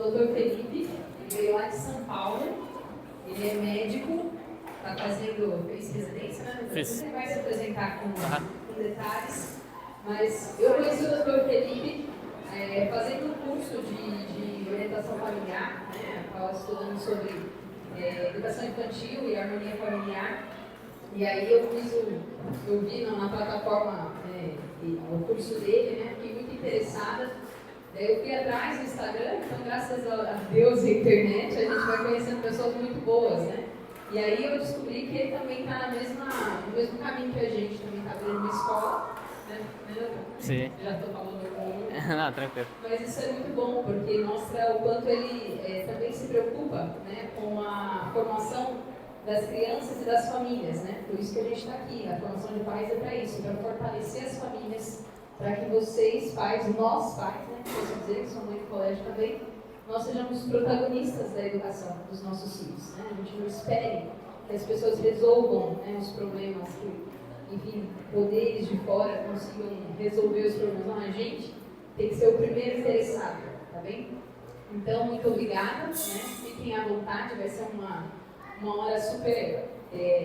o Dr. Felipe, ele veio lá de São Paulo, ele é médico, fez residência, né? Você vai se apresentar com detalhes, mas eu conheci o Dr. Felipe fazendo um curso de orientação familiar, né? Estava estudando sobre educação infantil e harmonia familiar, e aí eu vi na plataforma o curso dele, né? Fiquei muito interessada. Eu fui atrás do Instagram, então graças a Deus e a internet, a gente vai conhecendo pessoas muito boas, né? E aí eu descobri que ele também está no mesmo caminho que a gente, também está abrindo uma escola, né? Sim. Já estou falando com Não, tranquilo. Mas isso é muito bom, porque mostra o quanto ele também se preocupa, né, com a formação das crianças e das famílias, né? Por isso que a gente está aqui, a formação de pais é para isso, para fortalecer as famílias, para que vocês, pais, nós pais, né, posso dizer que sou mãe de colégio também, nós sejamos protagonistas da educação dos nossos filhos, né? A gente não espere que as pessoas resolvam, né, os problemas, que, enfim, poderes de fora consigam resolver os problemas. Não, a gente tem que ser o primeiro interessado, tá bem? Então, muito obrigada, né? Fiquem à vontade, vai ser uma hora super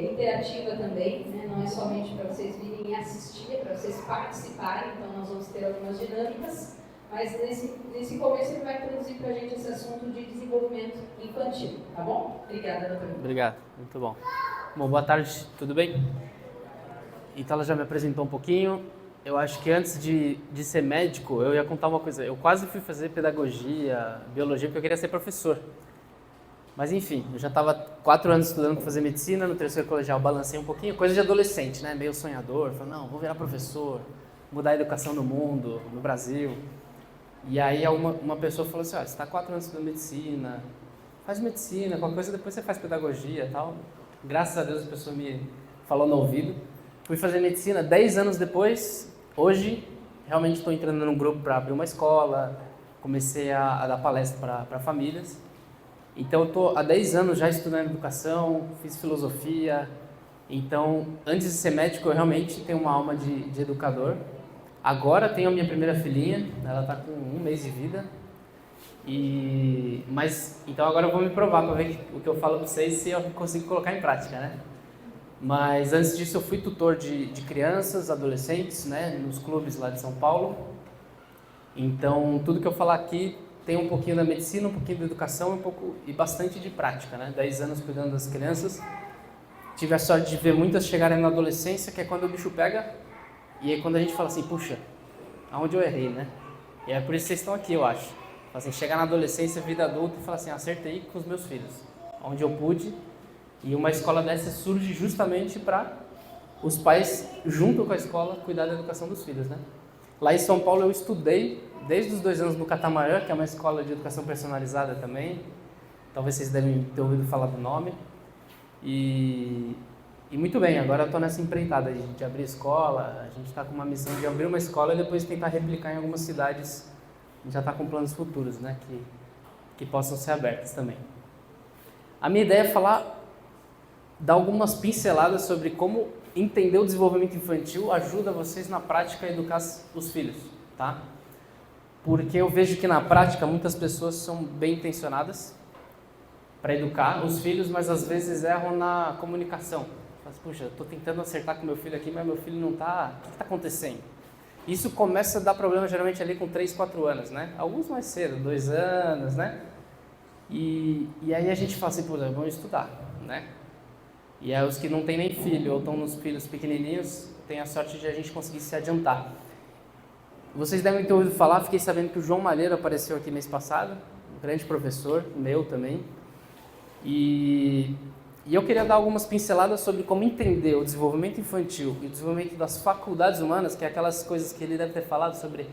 interativa também, né? Não é somente para vocês virem assistir, é para vocês participarem, então nós vamos ter algumas dinâmicas, mas nesse começo ele vai introduzir para a gente esse assunto de desenvolvimento infantil, tá bom? Obrigada, doutora. Obrigado, muito bom. Bom, boa tarde, tudo bem? Então ela já me apresentou um pouquinho. Eu acho que antes de ser médico, eu ia contar uma coisa. Eu quase fui fazer pedagogia, biologia, porque eu queria ser professor. Mas enfim, eu já estava 4 anos estudando para fazer medicina, no terceiro colegial balancei um pouquinho, coisa de adolescente, né? Meio sonhador, falei, não, vou virar professor, mudar a educação no mundo, no Brasil. E aí uma pessoa falou assim, olha, você está 4 anos estudando medicina, faz medicina, qualquer coisa depois você faz pedagogia e tal. Graças a Deus a pessoa me falou no ouvido. Fui fazer medicina, 10 anos depois, hoje realmente estou entrando num grupo para abrir uma escola, comecei a dar palestra para famílias. Então eu estou há 10 anos já estudando educação, fiz filosofia. Então, antes de ser médico, eu realmente tenho uma alma de educador. Agora tenho a minha primeira filhinha, ela está com 1 mês de vida. Mas então agora eu vou me provar para ver o que eu falo para vocês se eu consigo colocar em prática, né? Mas antes disso eu fui tutor de crianças, adolescentes, né, nos clubes lá de São Paulo. Então tudo que eu falar aqui tem um pouquinho da medicina, um pouquinho da educação e bastante de prática, né? 10 anos cuidando das crianças. Tive a sorte de ver muitas chegarem na adolescência, que é quando o bicho pega. E aí quando a gente fala assim, puxa, aonde eu errei, né? E é por isso que vocês estão aqui, eu acho. Assim, chegar na adolescência, vida adulta e falar assim, acertei com os meus filhos, onde eu pude. E uma escola dessa surge justamente para os pais, junto com a escola, cuidar da educação dos filhos, né? Lá em São Paulo eu estudei desde os 2 anos no Catamaran, que é uma escola de educação personalizada também. Talvez vocês devem ter ouvido falar do nome. E muito bem, agora eu estou nessa empreitada de abrir escola. A gente está com uma missão de abrir uma escola e depois tentar replicar em algumas cidades. A gente já está com planos futuros, né, que possam ser abertos também. A minha ideia é dar algumas pinceladas sobre como entender o desenvolvimento infantil ajuda vocês na prática a educar os filhos, tá? Porque eu vejo que na prática muitas pessoas são bem intencionadas para educar os filhos, mas às vezes erram na comunicação. Mas, puxa, eu estou tentando acertar com meu filho aqui, mas meu filho não está... O que está acontecendo? Isso começa a dar problema geralmente ali com 3, 4 anos, né? Alguns mais cedo, 2 anos, né? E aí a gente fala assim, pô, vamos estudar, né? E aí os que não têm nem filho ou estão nos filhos pequenininhos, têm a sorte de a gente conseguir se adiantar. Vocês devem ter ouvido falar, fiquei sabendo que o João Malheiro apareceu aqui mês passado, um grande professor, meu também. E eu queria dar algumas pinceladas sobre como entender o desenvolvimento infantil e o desenvolvimento das faculdades humanas, que é aquelas coisas que ele deve ter falado sobre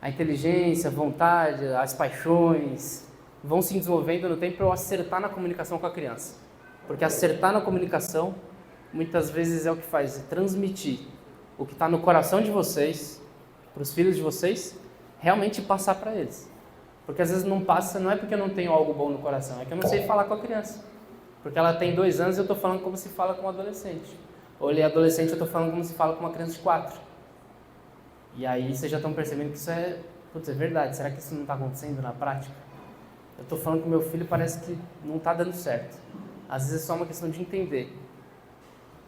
a inteligência, a vontade, as paixões, vão se desenvolvendo no tempo para eu acertar na comunicação com a criança. Porque acertar na comunicação, muitas vezes é o que faz, é transmitir o que está no coração de vocês, para os filhos de vocês, realmente passar para eles. Porque às vezes não passa, não é porque eu não tenho algo bom no coração, é que eu não sei falar com a criança. Porque ela tem 2 anos e eu estou falando como se fala com um adolescente. Ou ele é adolescente e eu estou falando como se fala com uma criança de 4. E aí vocês já estão percebendo que isso é verdade. Será que isso não está acontecendo na prática? eu estou falando com meu filho, parece que não está dando certo. Às vezes é só uma questão de entender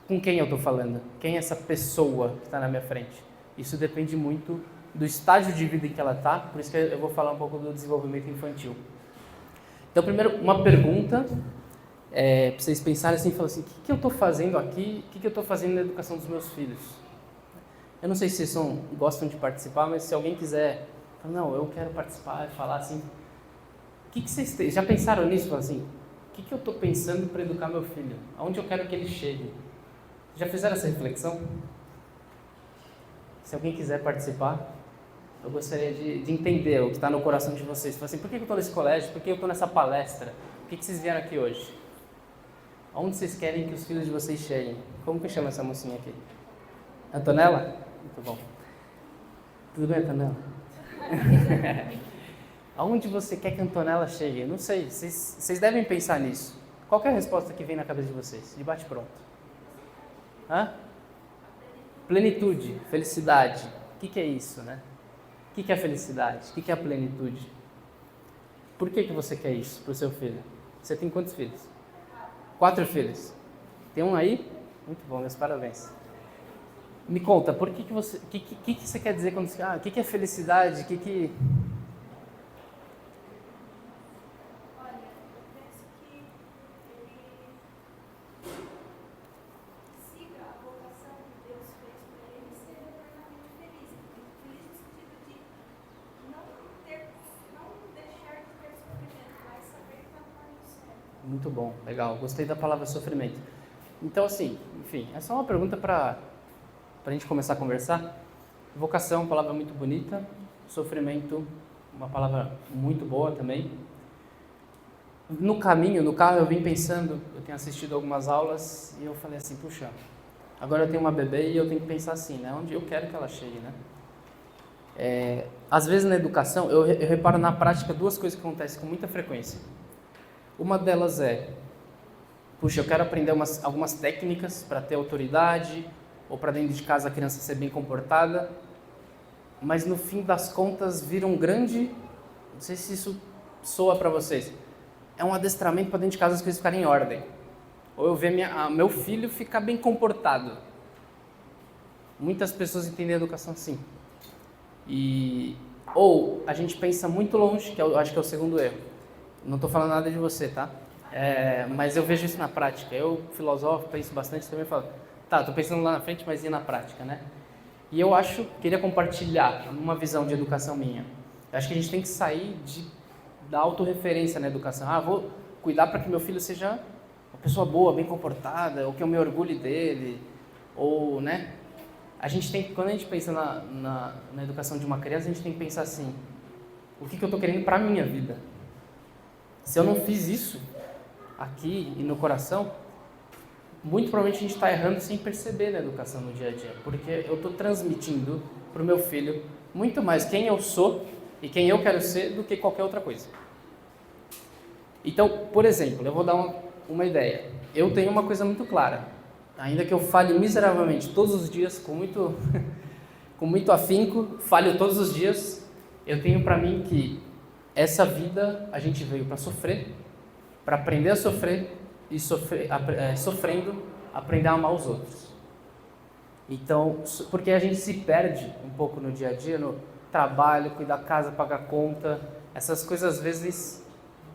com quem eu estou falando, quem é essa pessoa que está na minha frente. Isso depende muito do estágio de vida em que ela está, por isso que eu vou falar um pouco do desenvolvimento infantil. Então, primeiro, uma pergunta, para vocês pensarem assim, falar assim, o que eu estou fazendo aqui, o que eu estou fazendo na educação dos meus filhos? Eu não sei se vocês gostam de participar, mas se alguém quiser, não, eu quero participar e falar assim, o que vocês já pensaram nisso? Assim, o que eu estou pensando para educar meu filho? Aonde eu quero que ele chegue? Já fizeram essa reflexão? Se alguém quiser participar, eu gostaria de entender o que está no coração de vocês. Fala assim, por que eu estou nesse colégio? Por que eu estou nessa palestra? Por que vocês vieram aqui hoje? Aonde vocês querem que os filhos de vocês cheguem? Como que chama essa mocinha aqui? Antonella? Muito bom. Tudo bem, Antonella? Aonde você quer que a Antonella chegue? Eu não sei, vocês devem pensar nisso. Qual que é a resposta que vem na cabeça de vocês? De bate pronto. Hã? Plenitude, felicidade. O que é isso, né? O que é a felicidade? O que é a plenitude? Por que você quer isso para o seu filho? Você tem quantos filhos? 4 filhos. Tem um aí? Muito bom, meus parabéns. Me conta, por que você... O que você quer dizer quando você... o que é felicidade? Muito bom, legal. Gostei da palavra sofrimento. Então, assim, enfim, é só uma pergunta para a gente começar a conversar. Vocação, palavra muito bonita. Sofrimento, uma palavra muito boa também. No caminho, no carro, eu vim pensando, eu tenho assistido algumas aulas e eu falei assim, puxa, agora eu tenho uma bebê e eu tenho que pensar assim, né? Onde eu quero que ela chegue, né? Às vezes na educação, eu reparo na prática 2 coisas que acontecem com muita frequência. Uma delas é, puxa, eu quero aprender algumas técnicas para ter autoridade, ou para dentro de casa a criança ser bem comportada, mas no fim das contas vira um grande, não sei se isso soa para vocês, é um adestramento para dentro de casa as coisas ficarem em ordem. Ou eu ver meu filho ficar bem comportado. Muitas pessoas entendem a educação assim. Ou a gente pensa muito longe, que eu acho que é o segundo erro. Não estou falando nada de você, tá? Mas eu vejo isso na prática. Eu, filosofo, penso bastante também, falo, tá, estou pensando lá na frente, mas e na prática, né? E eu queria compartilhar uma visão de educação minha. Eu acho que a gente tem que sair da autorreferência na educação. Vou cuidar para que meu filho seja uma pessoa boa, bem comportada, ou que eu me orgulhe dele, ou, né? Quando a gente pensa na educação de uma criança, a gente tem que pensar assim, o que eu estou querendo para a minha vida? Se eu não fiz isso aqui e no coração, muito provavelmente a gente está errando sem perceber na educação no dia a dia, porque eu estou transmitindo para o meu filho muito mais quem eu sou e quem eu quero ser do que qualquer outra coisa. Então, por exemplo, eu vou dar uma ideia. Eu tenho uma coisa muito clara, ainda que eu falhe miseravelmente todos os dias, com muito afinco, falho todos os dias, eu tenho para mim que essa vida a gente veio para sofrer, para aprender a sofrer e sofrendo, aprender a amar os outros. Então, porque a gente se perde um pouco no dia a dia, no trabalho, cuidar da casa, pagar conta, essas coisas às vezes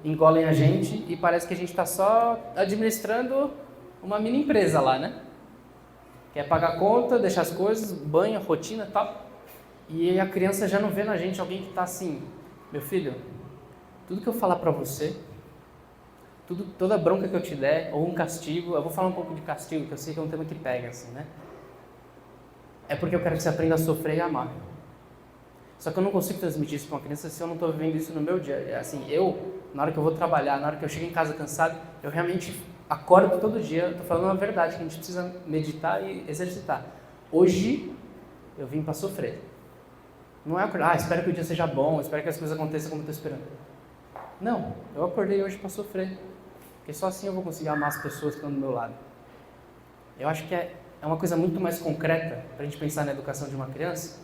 engolem a gente e parece que a gente está só administrando uma mini empresa lá, né? Quer pagar conta, deixar as coisas, banho, rotina e tal, e a criança já não vê na gente alguém que está assim, meu filho, tudo que eu falar para você, toda bronca que eu te der, ou um castigo, eu vou falar um pouco de castigo, que eu sei que é um tema que pega, assim, né? É porque eu quero que você aprenda a sofrer e amar. Só que eu não consigo transmitir isso para uma criança se eu não estou vivendo isso no meu dia. Assim, na hora que eu vou trabalhar, na hora que eu chego em casa cansado, eu realmente acordo todo dia, estou falando uma verdade, que a gente precisa meditar e exercitar. Hoje, eu vim para sofrer. Não é acordar, espero que o dia seja bom, espero que as coisas aconteçam como eu estou esperando. Não, eu acordei hoje para sofrer. Porque só assim eu vou conseguir amar as pessoas que estão do meu lado. Eu acho que é uma coisa muito mais concreta para a gente pensar na educação de uma criança.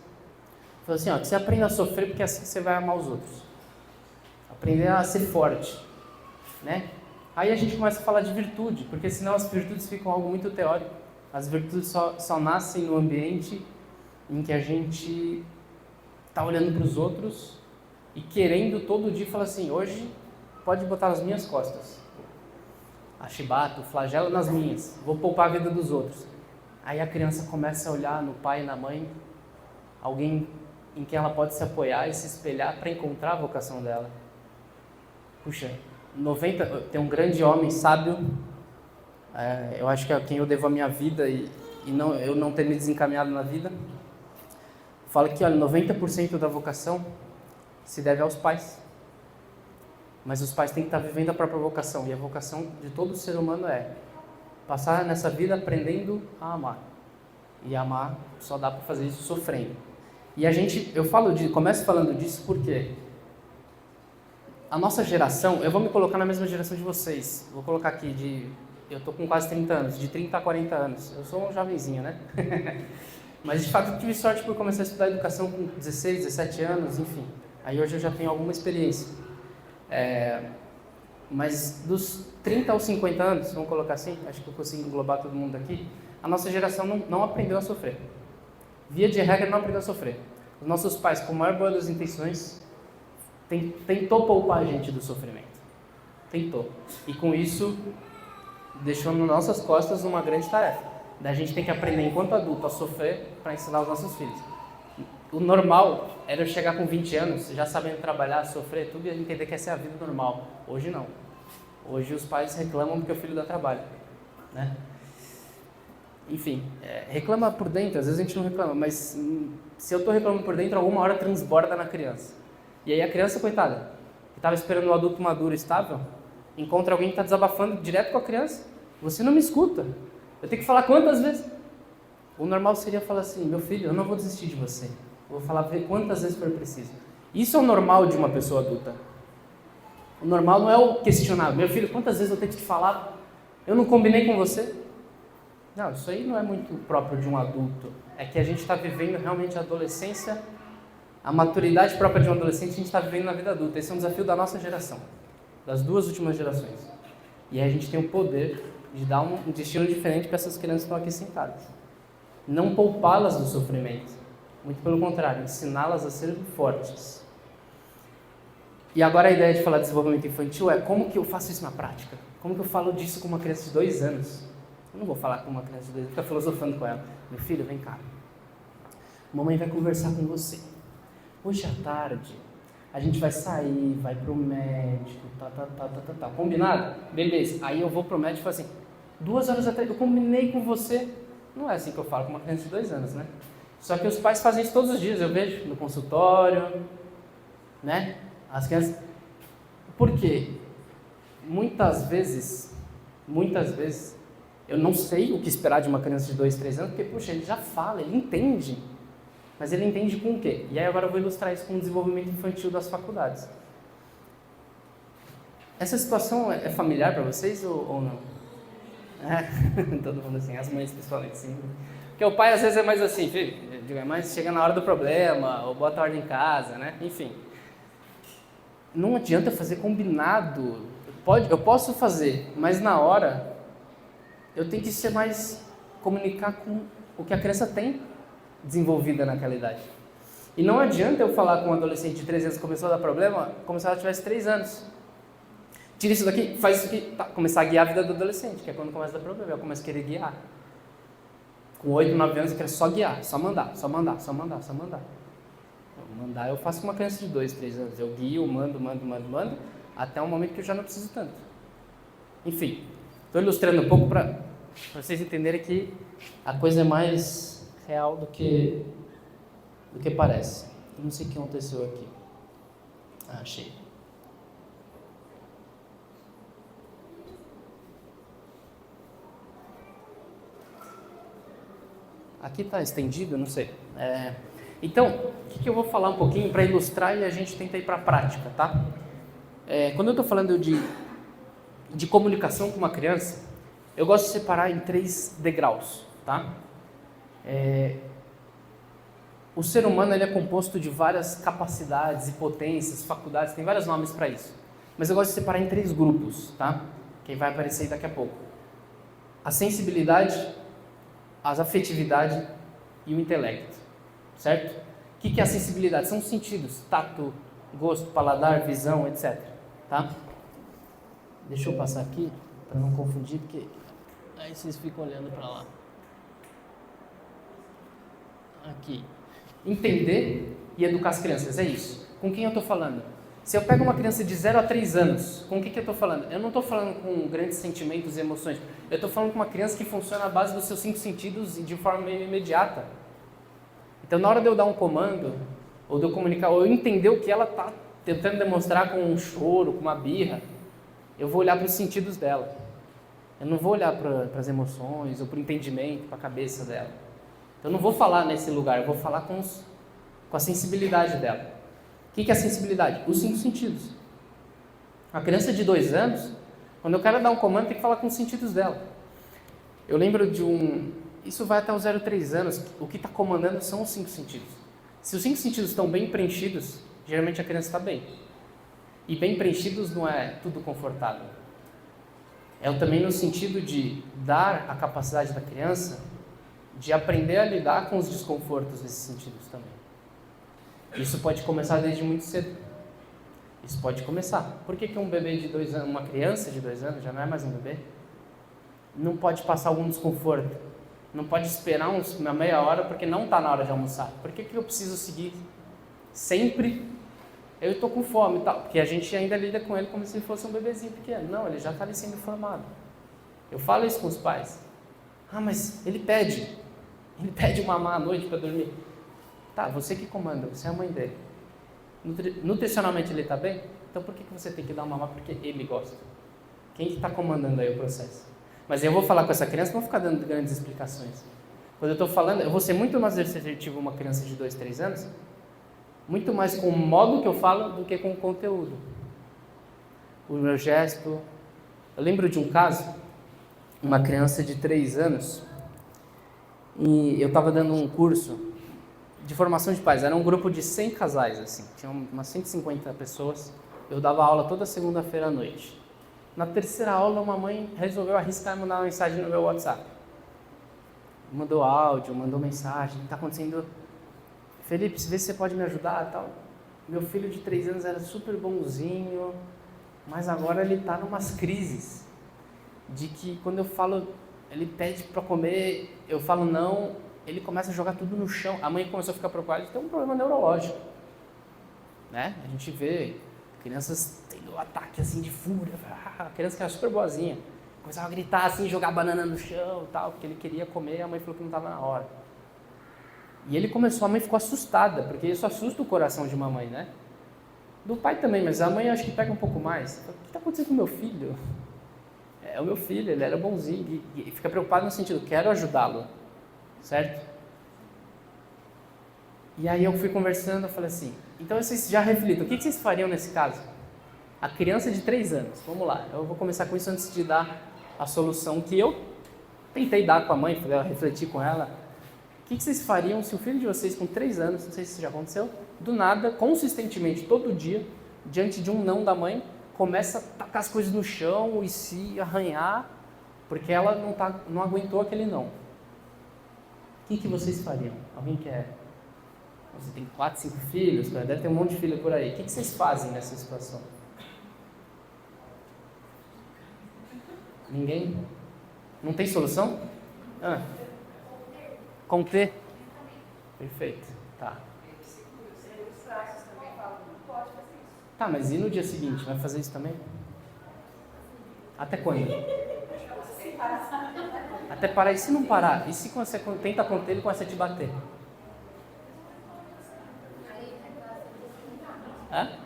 Fala assim, que você aprenda a sofrer porque assim você vai amar os outros. aprender a ser forte, né? Aí a gente começa a falar de virtude, porque senão as virtudes ficam algo muito teórico. As virtudes só nascem no ambiente em que a gente está olhando para os outros e querendo todo dia falar assim, hoje pode botar nas minhas costas. A chibata, o flagelo nas minhas. Vou poupar a vida dos outros. Aí a criança começa a olhar no pai e na mãe, alguém em quem ela pode se apoiar e se espelhar para encontrar a vocação dela. Puxa, tem um grande homem sábio, eu acho que é a quem eu devo a minha vida eu não ter me desencaminhado na vida. Fala que, olha, 90% da vocação se deve aos pais. Mas os pais têm que estar vivendo a própria vocação. E a vocação de todo ser humano é passar nessa vida aprendendo a amar. E amar só dá para fazer isso sofrendo. E começo falando disso porque a nossa geração, eu vou me colocar na mesma geração de vocês. Vou colocar aqui eu estou com quase 30 anos, de 30 a 40 anos. Eu sou um jovenzinho, né? Mas de fato eu tive sorte por começar a estudar educação com 16, 17 anos, enfim. Aí hoje eu já tenho alguma experiência. Mas dos 30 aos 50 anos, vamos colocar assim, acho que eu consigo englobar todo mundo aqui, a nossa geração não aprendeu a sofrer. Via de regra, não aprendeu a sofrer. Os nossos pais, com a maior boa das intenções, tentou poupar a gente do sofrimento. Tentou. E com isso, deixou nas nossas costas uma grande tarefa. Da gente tem que aprender, enquanto adulto, a sofrer para ensinar os nossos filhos. O normal era eu chegar com 20 anos, já sabendo trabalhar, sofrer, tudo, e entender que essa é a vida normal. Hoje não. Hoje os pais reclamam porque o filho dá trabalho, né? Enfim, reclama por dentro, às vezes a gente não reclama, mas se eu estou reclamando por dentro, alguma hora transborda na criança. E aí a criança, coitada, que estava esperando um adulto maduro estável, encontra alguém que está desabafando direto com a criança. Você não me escuta. Eu tenho que falar quantas vezes? O normal seria falar assim, meu filho, eu não vou desistir de você. Eu vou falar quantas vezes for preciso. Isso é o normal de uma pessoa adulta. O normal não é o questionar, meu filho, quantas vezes eu tenho que te falar? Eu não combinei com você? Não, isso aí não é muito próprio de um adulto. É que a gente está vivendo realmente a adolescência, a maturidade própria de um adolescente, a gente está vivendo na vida adulta. Esse é um desafio da nossa geração, das duas últimas gerações. E aí a gente tem o poder de dar um destino diferente para essas crianças que estão aqui sentadas. Não poupá-las do sofrimento, muito pelo contrário, ensiná-las a serem fortes. E agora a ideia de falar de desenvolvimento infantil é como que eu faço isso na prática? Como que eu falo disso com uma criança de 2 anos? Eu não vou falar com uma criança de 2 anos, ficar filosofando com ela. Meu filho, vem cá. Mamãe vai conversar com você. Hoje à tarde, a gente vai sair, vai pro médico, tá. Combinado? Beleza. Aí eu vou pro médico e falo assim, 2 horas atrás, eu combinei com você. Não é assim que eu falo com uma criança de 2 anos, né? Só que os pais fazem isso todos os dias, eu vejo no consultório, né? As crianças... Por quê? Muitas vezes, eu não sei o que esperar de uma criança de 2, 3 anos, porque, puxa, ele já fala, ele entende. Mas ele entende com o quê? E aí agora eu vou ilustrar isso com o desenvolvimento infantil das faculdades. Essa situação é familiar para vocês ou não? Todo mundo assim, as mães principalmente, sim. Porque o pai às vezes é mais assim, filho, é mais chega na hora do problema, ou bota a ordem em casa, né? Enfim. Não adianta fazer combinado. Eu posso fazer, mas na hora eu tenho que ser mais comunicar com o que a criança tem desenvolvida naquela idade. E não adianta eu falar com um adolescente de 13 anos que começou a dar problema, como se ela tivesse 3 anos. Tira isso daqui, faz isso aqui, tá, começar a guiar a vida do adolescente, que é quando começa a dar problema, eu começo a querer guiar. Com 8, 9 anos eu quero só guiar, só mandar. Mandar eu faço com uma criança de 2, 3 anos, eu guio, mando, até um momento que eu já não preciso tanto. Enfim, estou ilustrando um pouco para vocês entenderem que a coisa é mais real do que parece. Eu não sei o que aconteceu aqui. Achei. Aqui está estendido, não sei. Então, o que eu vou falar um pouquinho para ilustrar e a gente tenta ir para a prática, tá? Quando eu estou falando de comunicação com uma criança, eu gosto de separar em 3 degraus, tá? O ser humano ele é composto de várias capacidades e potências, faculdades, tem vários nomes para isso. Mas eu gosto de separar em 3 grupos, tá? Que vai aparecer aí daqui a pouco. A sensibilidade, a afetividade e o intelecto, certo? O que é a sensibilidade? São os sentidos, tato, gosto, paladar, visão, etc. Tá? Deixa eu passar aqui, para não confundir, porque aí vocês ficam olhando para lá. Aqui. Entender e educar as crianças, é isso. Com quem eu estou falando? Se eu pego uma criança de 0 a 3 anos, com o que eu estou falando? Eu não estou falando com grandes sentimentos e emoções. Eu estou falando com uma criança que funciona à base dos seus 5 sentidos e de forma meio imediata. Então, na hora de eu dar um comando, ou de eu comunicar, ou eu entender o que ela está tentando demonstrar com um choro, com uma birra, eu vou olhar para os sentidos dela. Eu não vou olhar para as emoções, ou para o entendimento, para a cabeça dela. Eu não vou falar nesse lugar, eu vou falar com a sensibilidade dela. O que é a sensibilidade? Os 5 sentidos. A criança de 2 anos, quando eu quero dar um comando, tem que falar com os sentidos dela. Eu lembro de isso vai até os 0 a 3 anos, o que está comandando são os 5 sentidos. Se os 5 sentidos estão bem preenchidos, geralmente a criança está bem. E bem preenchidos não é tudo confortável. É também no sentido de dar a capacidade da criança de aprender a lidar com os desconfortos desses sentidos também. Isso pode começar desde muito cedo. Isso pode começar. Por que um bebê de 2 anos, uma criança de 2 anos, já não é mais um bebê, não pode passar algum desconforto? Não pode esperar uma meia hora porque não está na hora de almoçar? Por que eu preciso seguir sempre? Eu estou com fome e tal. Porque a gente ainda lida com ele como se fosse um bebezinho pequeno. Não, ele já está ali sendo formado. Eu falo isso com os pais. Ah, mas ele pede mamar à noite para dormir. Tá, você que comanda, você é a mãe dele. Nutricionalmente ele está bem? Então por que você tem que dar mamar porque ele gosta? Quem que está comandando aí o processo? Mas eu vou falar com essa criança, não vou ficar dando grandes explicações. Quando eu estou falando, eu vou ser muito mais assertivo uma criança de 2, 3 anos, muito mais com o modo que eu falo do que com o conteúdo. O meu gesto. Eu lembro de um caso, uma criança de 3 anos, e eu estava dando um curso de formação de pais. Era um grupo de 100 casais, assim, tinha umas 150 pessoas. Eu dava aula toda segunda-feira à noite. Na terceira aula, uma mãe resolveu arriscar e mandar uma mensagem no meu WhatsApp. Mandou áudio, mandou mensagem, está acontecendo... Felipe, vê se você pode me ajudar, tal. Meu filho de 3 anos era super bonzinho, mas agora ele está numas crises. De que quando eu falo, ele pede para comer, eu falo não, ele começa a jogar tudo no chão. A mãe começou a ficar preocupada, ele tem um problema neurológico. Né? A gente vê crianças tendo um ataque assim de fúria. A criança que era super boazinha começava a gritar assim, jogar banana no chão e tal, porque ele queria comer, a mãe falou que não estava na hora. E ele começou, a mãe ficou assustada, porque isso assusta o coração de uma mãe, né? Do pai também, mas a mãe acho que pega um pouco mais. O que está acontecendo com o meu filho? É o meu filho, ele era bonzinho, e fica preocupado no sentido, quero ajudá-lo, certo? E aí eu fui conversando, eu falei assim, então vocês já reflitam, o que vocês fariam nesse caso? A criança de 3 anos, vamos lá, eu vou começar com isso antes de dar a solução que eu tentei dar com a mãe, refletir com ela. O que vocês fariam se o filho de vocês com 3 anos, não sei se isso já aconteceu, do nada, consistentemente, todo dia, diante de um não da mãe, começa a tacar as coisas no chão e se arranhar, porque ela não aguentou aquele não. O que vocês fariam? Alguém quer? Você tem 4, 5 filhos, deve ter um monte de filho por aí. O que vocês fazem nessa situação? Ninguém? Não tem solução? Conter? Perfeito. Tá. Tá, mas e no dia seguinte? Vai fazer isso também? Até quando? Até parar. E se não parar? E se você tenta conter, ele começa a te bater? Hã?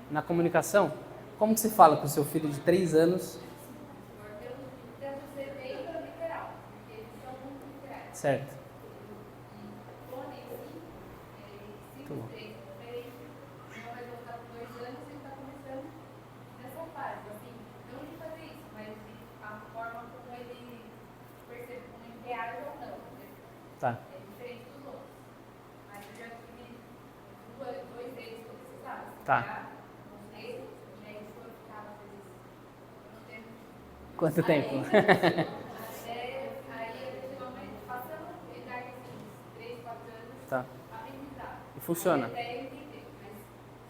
Na comunicação? Como que você fala com o seu filho de 3 anos? Certo. Muito bom. Tá. Tá. uns meses, e aí foram ficar, às vezes, no tempo. Quanto tempo? Aí eventualmente passamos a idade assim, uns 3, 4 anos, Tá. aprendizado. E funciona? Até eu entender, mas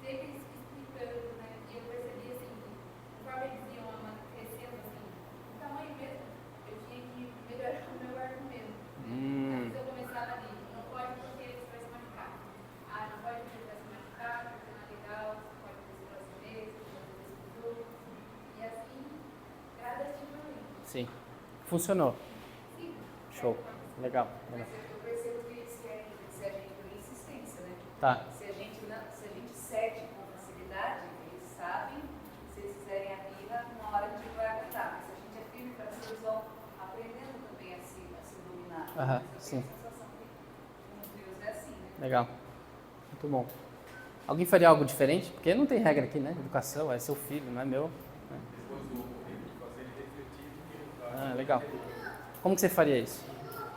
sempre explicando, né? E eu percebi assim, conforme eles iam crescendo assim, o tamanho mesmo, eu tinha que melhorar o meu argumento. Antes eu começava ali, não pode porque você vai se machucar. Ah, não pode porque você vai se machucar, porque não é legal, você pode fazer isso próxima vez, você pode fazer isso pro outro. E assim, gradativamente. Sim. Funcionou. Sim. Show. Legal. Mas eu percebo que eles querem vencer a gente por insistência, né? Tá. Se a gente cede com facilidade, eles sabem que se eles fizerem a birra, uma hora a gente vai aguentar. Mas se a gente é firme para cima, eles vão aprendendo também a se dominar. Aham, Mas eu sim. tenho a sensação que com Deus é assim, né? Legal. Muito bom. Alguém faria algo diferente? Porque não tem regra aqui, né? Educação é seu filho, não é meu. Né? Depois do ocorrido, fazer ele refletir no que ele Ah, legal. Como que você faria isso?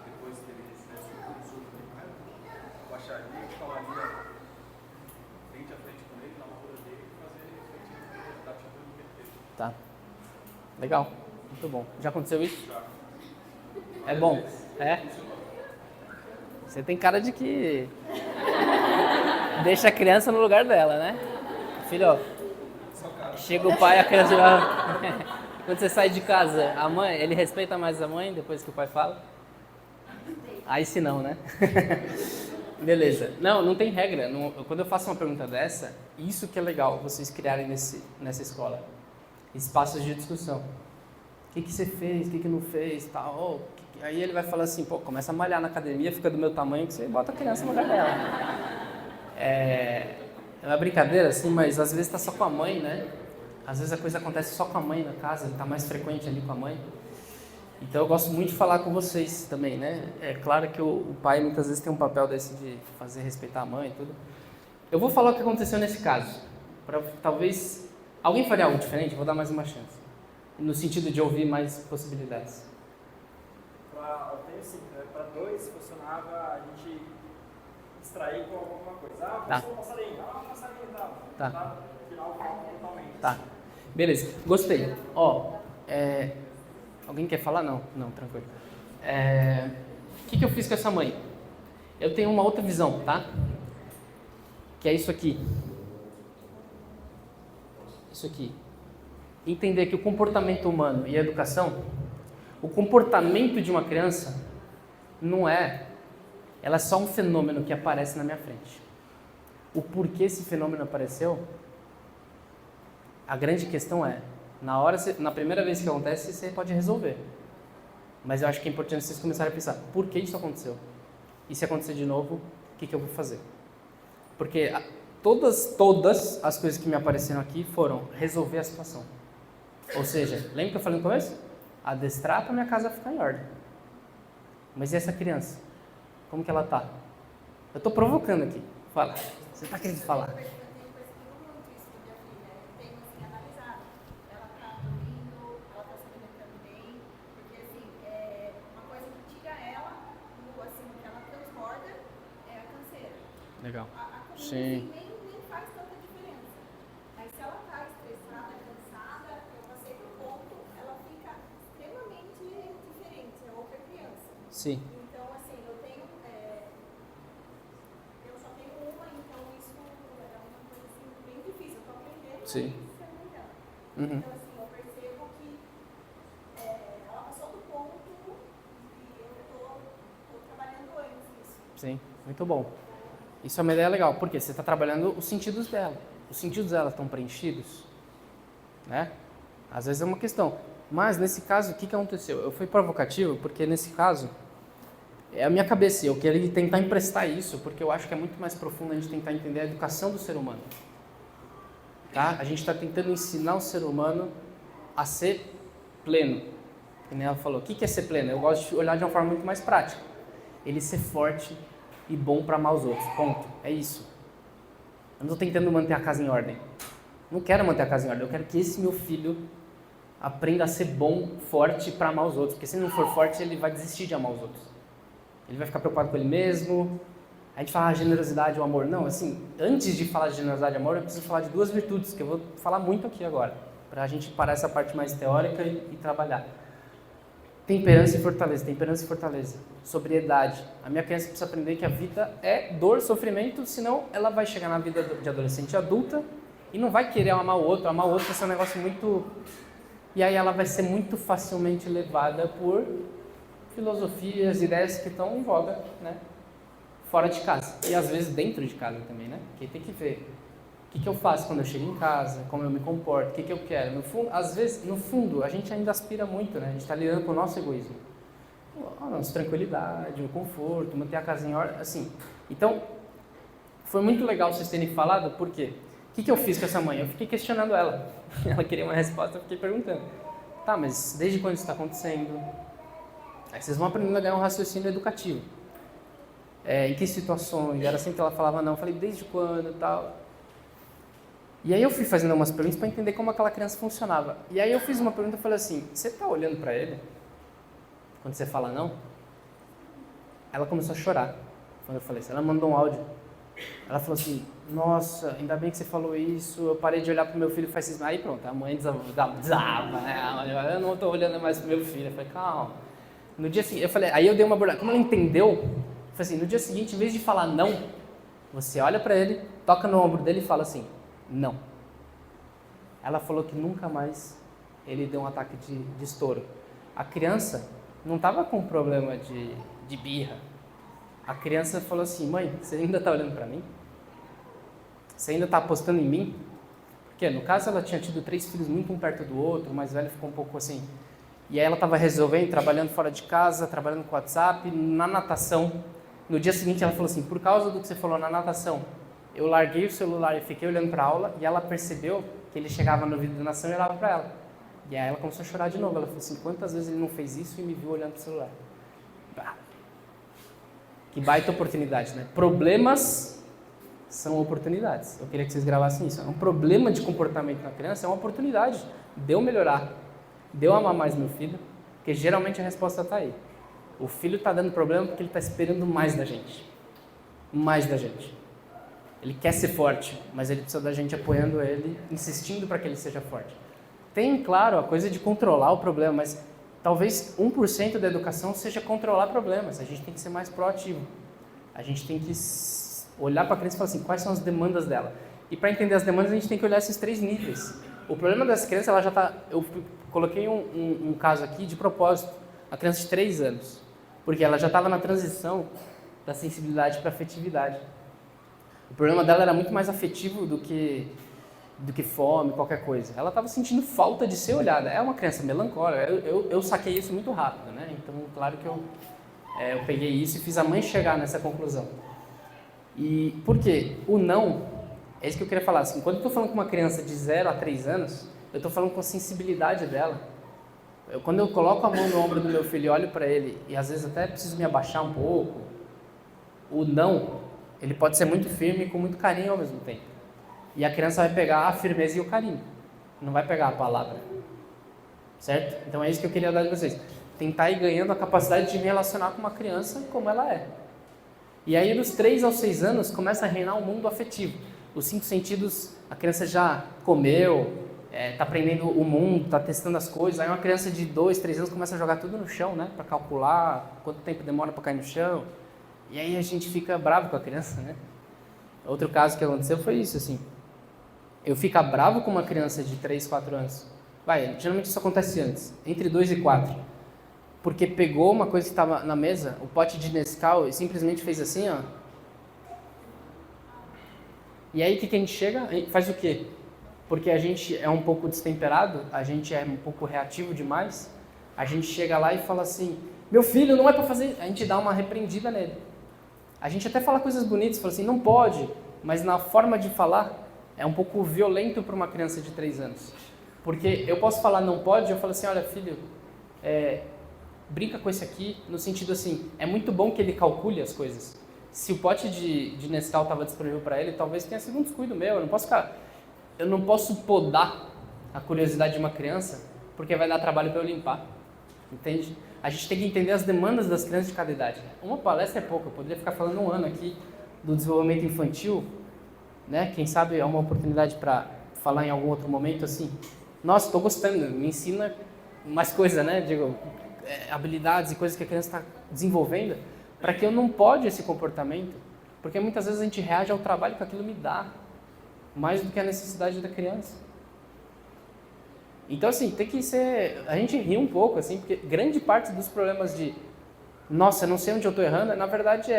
depois que ele recebesse o consulto do pai, eu acharia que falaria frente a frente com ele, na altura dele, e fazer ele refletir no que ele está tentando meter. Tá. Legal. Muito bom. Já aconteceu isso? É bom? É? Você tem cara de que deixa a criança no lugar dela, né? Filho, ó, chega o pai, a criança já... Quando você sai de casa, a mãe, ele respeita mais a mãe depois que o pai fala? Aí se não, né? Beleza. Não tem regra. Quando eu faço uma pergunta dessa, isso que é legal vocês criarem nessa escola. Espaços de discussão. O que você fez, o que não fez, tal. Aí ele vai falar assim, pô, começa a malhar na academia, fica do meu tamanho, que você bota a criança no lugar dela. É uma brincadeira, assim, mas às vezes tá só com a mãe, né? Às vezes a coisa acontece só com a mãe na casa, tá mais frequente ali com a mãe. Então eu gosto muito de falar com vocês também, né? É claro que o pai muitas vezes tem um papel desse de fazer respeitar a mãe e tudo. Eu vou falar o que aconteceu nesse caso. Talvez... Alguém faria algo diferente? Vou dar mais uma chance. No sentido de ouvir mais possibilidades. Eu tenho assim, para 2 funcionava a gente extrair com alguma coisa. Ah, Tá. passarinho e tal. Tá. Final totalmente. Tá. Beleza. Gostei. Ó, alguém quer falar? Não, tranquilo. O que eu fiz com essa mãe? Eu tenho uma outra visão, tá? Que é isso aqui. Isso aqui. Entender que o comportamento humano e a educação, o comportamento de uma criança não é... Ela é só um fenômeno que aparece na minha frente. O porquê esse fenômeno apareceu, a grande questão é, na primeira vez que acontece, você pode resolver. Mas eu acho que é importante vocês começarem a pensar, por que isso aconteceu? E se acontecer de novo, o que eu vou fazer? Porque todas as coisas que me apareceram aqui foram resolver a situação. Ou seja, lembra que eu falei no começo? Adestrar para minha casa ficar em ordem. Mas e essa criança? Como que ela tá? Eu estou provocando aqui. Fala. Você está querendo falar? Eu tenho percebido muito isso da minha filha. Eu tenho assim, analisado. Ela está dormindo, ela está se alimentando bem. Porque assim, uma coisa que tira ela, assim, que ela transborda, é a canseira. Legal. A comida Sim. assim, nem faz tanta diferença. Mas se ela está estressada, cansada, eu passei por ponto, ela fica extremamente diferente, é outra criança. Sim. Então, assim, eu só tenho uma, então isso é uma coisa assim, bem difícil. Eu estou aprendendo Sim. a ser mãe dela. Uhum. Então, assim, eu percebo que ela passou do ponto e eu estou trabalhando antes isso. Sim, muito bom. Isso é uma ideia legal, porque você está trabalhando os sentidos dela. Os sentidos dela estão preenchidos, né? Às vezes é uma questão. Mas, nesse caso, o que aconteceu? Eu fui provocativo, porque nesse caso, é a minha cabeça. Eu queria tentar emprestar isso, porque eu acho que é muito mais profundo a gente tentar entender a educação do ser humano. Tá? A gente está tentando ensinar o ser humano a ser pleno. Como ela falou, o que é ser pleno? Eu gosto de olhar de uma forma muito mais prática. Ele ser forte e bom para amar os outros. Ponto. É isso. Eu não estou tentando manter a casa em ordem. Não quero manter a casa em ordem. Eu quero que esse meu filho aprenda a ser bom, forte para amar os outros. Porque se ele não for forte, ele vai desistir de amar os outros. Ele vai ficar preocupado com ele mesmo. A gente fala generosidade ou amor. Não, assim, antes de falar de generosidade e amor, eu preciso falar de duas virtudes, que eu vou falar muito aqui agora, para a gente parar essa parte mais teórica e trabalhar. Temperança e fortaleza, temperança e fortaleza. Sobriedade. A minha criança precisa aprender que a vida é dor, sofrimento, senão ela vai chegar na vida de adolescente e adulta e não vai querer amar o outro vai ser um negócio muito... E aí ela vai ser muito facilmente levada por filosofias, ideias que estão em voga, né? Fora de casa. E às vezes dentro de casa também, né? Porque tem que ver o que eu faço quando eu chego em casa, como eu me comporto, o que eu quero. No fundo, às vezes, no fundo, a gente ainda aspira muito, né? A gente está lidando com o nosso egoísmo. A nossa tranquilidade, o conforto, manter a casa em ordem, assim. Então, foi muito legal vocês terem falado, por quê? O que eu fiz com essa mãe? Eu fiquei questionando ela. Ela queria uma resposta, eu fiquei perguntando. Tá, mas desde quando isso está acontecendo? Aí vocês vão aprendendo a ganhar um raciocínio educativo. Em que situações? Era assim que ela falava não. Eu falei, desde quando e tal. E aí eu fui fazendo umas perguntas para entender como aquela criança funcionava. E aí eu fiz uma pergunta e falei assim, você está olhando para ele? Quando você fala não? Ela começou a chorar. Quando eu falei isso, ela mandou um áudio. Ela falou assim, nossa, ainda bem que você falou isso, eu parei de olhar pro meu filho e faz isso. Aí pronto, a mãe desaba, né? Eu não tô olhando mais pro meu filho. Eu falei, calma. No dia seguinte, eu falei, aí eu dei uma abordagem. Como ela entendeu, eu falei assim, no dia seguinte, em vez de falar não, você olha pra ele, toca no ombro dele e fala assim, não. Ela falou que nunca mais ele deu um ataque de estouro. A criança não estava com problema de birra. A criança falou assim, mãe, você ainda está olhando para mim? Você ainda está apostando em mim? Porque no caso ela tinha tido 3 filhos muito um perto do outro, o mais velho ficou um pouco assim. E aí ela estava resolvendo, trabalhando fora de casa, trabalhando com WhatsApp, na natação. No dia seguinte ela falou assim, por causa do que você falou na natação, eu larguei o celular e fiquei olhando para a aula e ela percebeu que ele chegava no vídeo da nação e olhava para ela. E aí ela começou a chorar de novo. Ela falou assim, quantas vezes ele não fez isso e me viu olhando para o celular? Bah. Que baita oportunidade, né? Problemas são oportunidades. Eu queria que vocês gravassem isso. Um problema de comportamento na criança é uma oportunidade de eu melhorar, de eu amar mais meu filho, porque geralmente a resposta está aí. O filho está dando problema porque ele está esperando mais da gente. Mais da gente. Ele quer ser forte, mas ele precisa da gente apoiando ele, insistindo para que ele seja forte. Tem, claro, a coisa de controlar o problema, mas talvez 1% da educação seja controlar problemas. A gente tem que ser mais proativo. A gente tem que olhar para a criança e falar assim, quais são as demandas dela. E para entender as demandas, a gente tem que olhar esses 3 níveis. O problema dessa criança, ela já está... Eu coloquei um caso aqui de propósito. A criança de 3 anos. Porque ela já estava na transição da sensibilidade para a afetividade. O problema dela era muito mais afetivo do que fome, qualquer coisa. Ela estava sentindo falta de ser olhada. É uma criança melancólica. Eu saquei isso muito rápido, né? Então, claro que eu peguei isso e fiz a mãe chegar nessa conclusão. E por quê? O não, é isso que eu queria falar. Assim, quando eu estou falando com uma criança de 0 a 3 anos, eu estou falando com a sensibilidade dela. Quando eu coloco a mão no ombro do meu filho e olho para ele, e às vezes até preciso me abaixar um pouco, o não, ele pode ser muito firme e com muito carinho ao mesmo tempo. E a criança vai pegar a firmeza e o carinho, não vai pegar a palavra. Certo? Então é isso que eu queria dar de vocês. Tentar ir ganhando a capacidade de me relacionar com uma criança como ela é. E aí dos 3 aos 6 anos começa a reinar um mundo afetivo. Os 5 sentidos, a criança já comeu, está aprendendo o mundo, está testando as coisas. Aí uma criança de 2, 3 anos começa a jogar tudo no chão, né? Para calcular quanto tempo demora para cair no chão. E aí a gente fica bravo com a criança, né? Outro caso que aconteceu foi isso, assim. Eu ficar bravo com uma criança de 3, 4 anos. Geralmente isso acontece antes, entre 2 e 4. Porque pegou uma coisa que estava na mesa, o pote de Nescau, e simplesmente fez assim, ó. E aí o que a gente chega? Faz o quê? Porque a gente é um pouco destemperado, a gente é um pouco reativo demais, a gente chega lá e fala assim, meu filho, não é para fazer... A gente dá uma repreendida nele. A gente até fala coisas bonitas, fala assim, não pode, mas na forma de falar é um pouco violento para uma criança de 3 anos. Porque eu posso falar não pode, eu falo assim, olha filho, brinca com esse aqui, no sentido assim, é muito bom que ele calcule as coisas. Se o pote de Nescau estava disponível para ele, talvez tenha sido um descuido meu, eu não posso podar a curiosidade de uma criança, porque vai dar trabalho para eu limpar, entende? A gente tem que entender as demandas das crianças de cada idade. Uma palestra é pouco, eu poderia ficar falando 1 ano aqui, do desenvolvimento infantil, né? Quem sabe é uma oportunidade para falar em algum outro momento assim. Nossa, estou gostando, me ensina mais coisas, né? Digo, habilidades e coisas que a criança está desenvolvendo, para que eu não pode esse comportamento, porque muitas vezes a gente reage ao trabalho que aquilo me dá, mais do que a necessidade da criança. Então, assim, tem que ser... A gente ri um pouco, assim, porque grande parte dos problemas de nossa, eu não sei onde eu estou errando, na verdade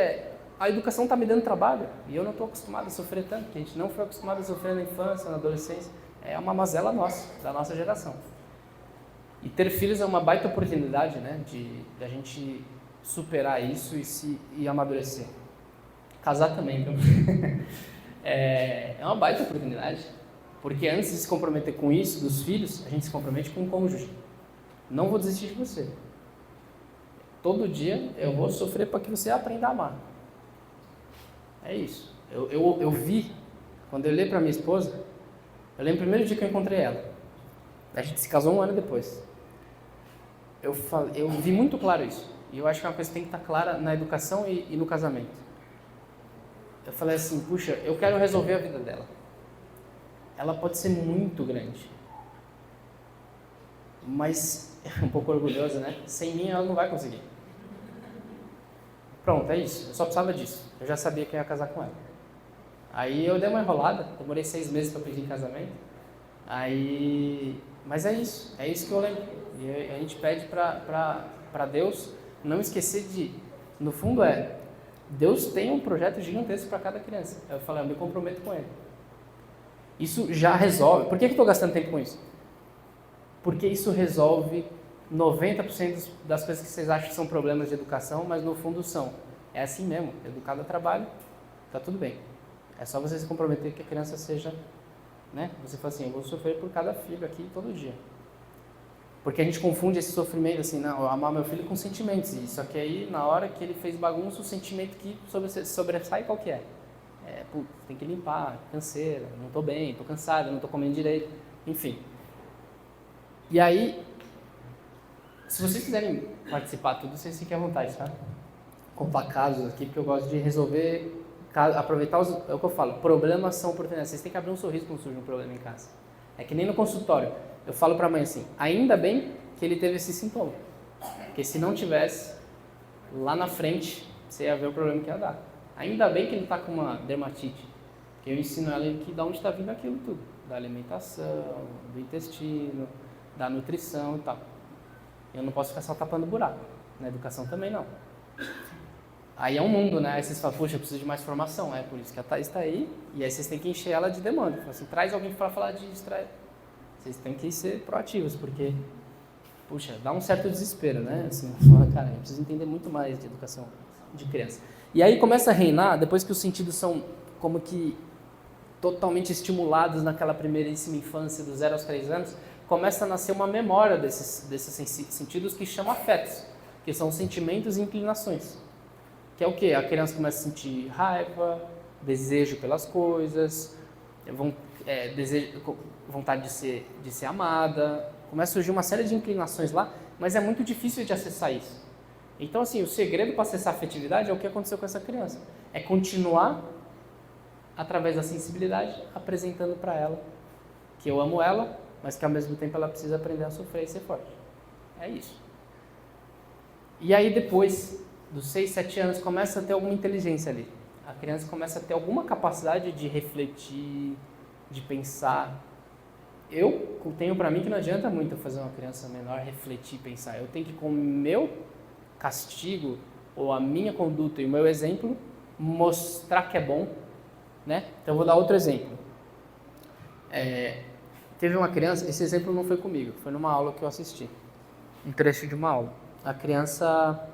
a educação está me dando trabalho e eu não estou acostumado a sofrer tanto, porque a gente não foi acostumado a sofrer na infância, na adolescência. É uma mazela nossa, da nossa geração. E ter filhos é uma baita oportunidade, né, de a gente superar isso e amadurecer. Casar também, viu? É uma baita oportunidade, porque antes de se comprometer com isso, dos filhos, a gente se compromete com o cônjuge. Não vou desistir de você. Todo dia eu vou sofrer para que você aprenda a amar. É isso. Eu vi, quando eu olhei para minha esposa, eu lembro o primeiro dia que eu encontrei ela. A gente se casou 1 ano depois. Eu vi muito claro isso. E eu acho que é uma coisa que tem que estar clara na educação e no casamento. Eu falei assim, puxa, eu quero resolver a vida dela. Ela pode ser muito grande. Mas, um pouco orgulhosa, né? Sem mim ela não vai conseguir. Pronto, é isso. Eu só precisava disso. Eu já sabia que eu ia casar com ela. Aí eu dei uma enrolada, demorei 6 meses para pedir em casamento. Mas é isso que eu lembro. E a gente pede para Deus não esquecer de, no fundo Deus tem um projeto gigantesco para cada criança. Eu falei, eu me comprometo com ele. Isso já resolve. Por que eu estou gastando tempo com isso? Porque isso resolve 90% das coisas que vocês acham que são problemas de educação, mas no fundo são. É assim mesmo, educado a trabalho, tá tudo bem. É só você se comprometer que a criança seja, né? Você fala assim, eu vou sofrer por cada filho aqui todo dia. Porque a gente confunde esse sofrimento assim, não, eu amar meu filho com sentimentos. Só que aí, na hora que ele fez bagunça, o sentimento que sobressai qual que é? Putz, tem que limpar, canseira, não tô bem, tô cansado, não tô comendo direito, enfim. E aí, se vocês quiserem participar tudo, vocês fiquem à vontade, tá? Contar casos aqui, porque eu gosto de resolver, aproveitar é o que eu falo, problemas são oportunidades. Vocês têm que abrir um sorriso quando surge um problema em casa. É que nem no consultório. Eu falo pra mãe assim, ainda bem que ele teve esse sintoma. Porque se não tivesse, lá na frente, você ia ver o problema que ia dar. Ainda bem que ele tá com uma dermatite. Porque eu ensino ela que de onde está vindo aquilo tudo. Da alimentação, do intestino, da nutrição e tal. Eu não posso ficar só tapando buraco. Na educação também não. Aí é um mundo, né? Aí vocês falam, poxa, eu preciso de mais formação. É por isso que a Thaís está aí. E aí vocês têm que encher ela de demanda. Fala assim, traz alguém para falar disso. Vocês têm que ser proativos, porque, puxa, dá um certo desespero, né? Assim, cara, eu preciso entender muito mais de educação de criança. E aí começa a reinar, depois que os sentidos são como que totalmente estimulados naquela primeiríssima infância, dos 0 aos 3 anos, começa a nascer uma memória desses sentidos que chama afetos, que são sentimentos e inclinações. Que é o quê? A criança começa a sentir raiva, desejo pelas coisas, vontade de ser amada, começa a surgir uma série de inclinações lá, mas é muito difícil de acessar isso. Então, assim, o segredo para acessar a afetividade é o que aconteceu com essa criança. É continuar, através da sensibilidade, apresentando para ela que eu amo ela, mas que ao mesmo tempo ela precisa aprender a sofrer e ser forte. É isso. E aí depois dos 6, 7 anos começa a ter alguma inteligência ali. A criança começa a ter alguma capacidade de refletir, de pensar. Eu tenho para mim que não adianta muito fazer uma criança menor refletir e pensar. Eu tenho que, com o meu castigo, ou a minha conduta e o meu exemplo, mostrar que é bom, né? Então eu vou dar outro exemplo. Teve uma criança, esse exemplo não foi comigo, foi numa aula que eu assisti, um trecho de uma aula. A criança,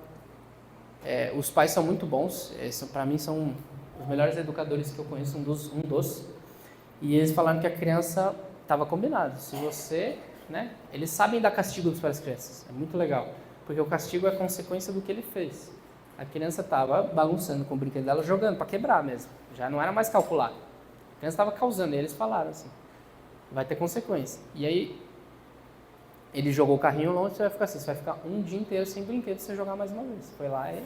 os pais são muito bons, para mim são os melhores educadores que eu conheço, um dos, e eles falaram que a criança estava combinado. Se você, né? Eles sabem dar castigo para as crianças, é muito legal, porque o castigo é consequência do que ele fez. A criança estava bagunçando com o brinquedo dela, jogando para quebrar mesmo, já não era mais calcular. A criança estava causando, e eles falaram assim, vai ter consequência. E aí, ele jogou o carrinho longe, você vai ficar assim, você vai ficar um dia inteiro sem brinquedo se você jogar mais uma vez. Foi lá e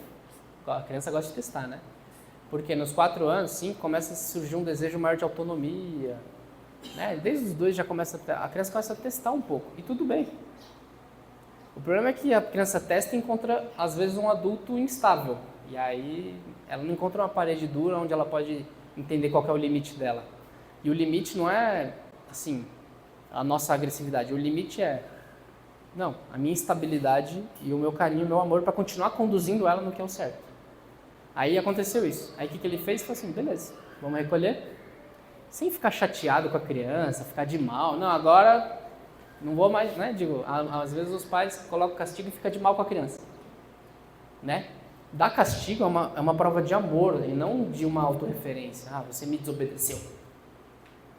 a criança gosta de testar, né? Porque nos 4 anos, 5, começa a surgir um desejo maior de autonomia, né? Desde os 2 já começa a criança começa a testar um pouco, e tudo bem. O problema é que a criança testa e encontra, às vezes, um adulto instável. E aí ela não encontra uma parede dura onde ela pode entender qual que é o limite dela. E o limite não é, assim, a nossa agressividade. O limite é, não, a minha estabilidade e o meu carinho, o meu amor para continuar conduzindo ela no que é o certo. Aí aconteceu isso. Aí o que ele fez? Foi assim, beleza, vamos recolher. Sem ficar chateado com a criança, ficar de mal. Não, agora não vou mais, né? Digo, às vezes os pais colocam castigo e ficam de mal com a criança, né? Dar castigo é uma prova de amor e não de uma autorreferência. Ah, você me desobedeceu,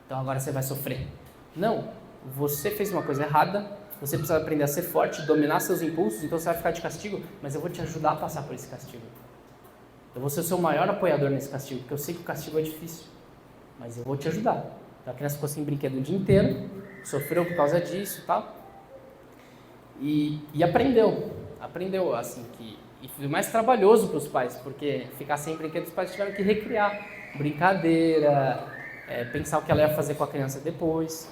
então agora você vai sofrer. Não, você fez uma coisa errada, você precisa aprender a ser forte, dominar seus impulsos, então você vai ficar de castigo, mas eu vou te ajudar a passar por esse castigo. Eu vou ser o seu maior apoiador nesse castigo, porque eu sei que o castigo é difícil, mas eu vou te ajudar. Então a criança ficou sem brinquedo o dia inteiro, sofreu por causa disso e tal, e aprendeu assim que... E foi mais trabalhoso para os pais, porque ficar sem brinquedo, os pais tiveram que recriar brincadeira, pensar o que ela ia fazer com a criança depois,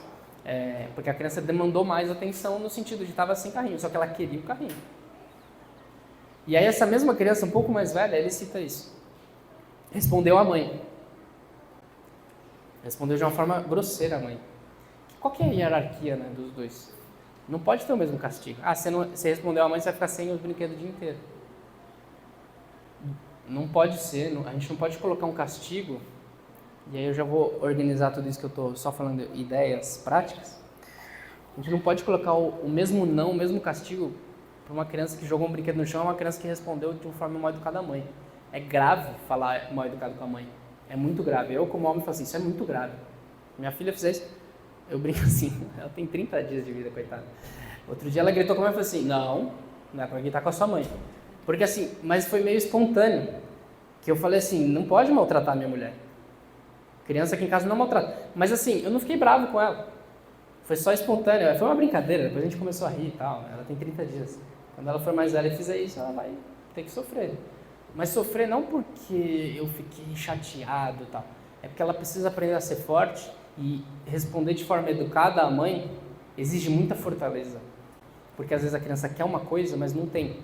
porque a criança demandou mais atenção no sentido de estava sem carrinho, só que ela queria o carrinho. E aí essa mesma criança, um pouco mais velha, ele cita isso. Respondeu à mãe. Respondeu de uma forma grosseira à mãe. Qual que é a hierarquia, né, dos dois? Não pode ter o mesmo castigo. Ah, você respondeu à mãe, você vai ficar sem os brinquedos o dia inteiro. Não pode ser, a gente não pode colocar um castigo, e aí eu já vou organizar tudo isso que eu estou só falando, ideias práticas. A gente não pode colocar o mesmo não, o mesmo castigo para uma criança que jogou um brinquedo no chão e uma criança que respondeu de uma forma mal educada à mãe. É grave falar mal educado com a mãe, é muito grave. Eu como homem falo assim, isso é muito grave. Minha filha fizer isso, eu brinco assim, ela tem 30 dias de vida, coitada. Outro dia ela gritou com a mãe e falou assim, não é para gritar com a sua mãe. Porque assim, mas foi meio espontâneo, que eu falei assim, não pode maltratar a minha mulher. Criança aqui em casa não maltrata. Mas assim, eu não fiquei bravo com ela. Foi só espontâneo, foi uma brincadeira, depois a gente começou a rir e tal. Ela tem 30 dias. Quando ela for mais velha e fizer isso, ela vai ter que sofrer. Mas sofrer não porque eu fiquei chateado e tal. É porque ela precisa aprender a ser forte e responder de forma educada à mãe exige muita fortaleza. Porque às vezes a criança quer uma coisa, mas não tem.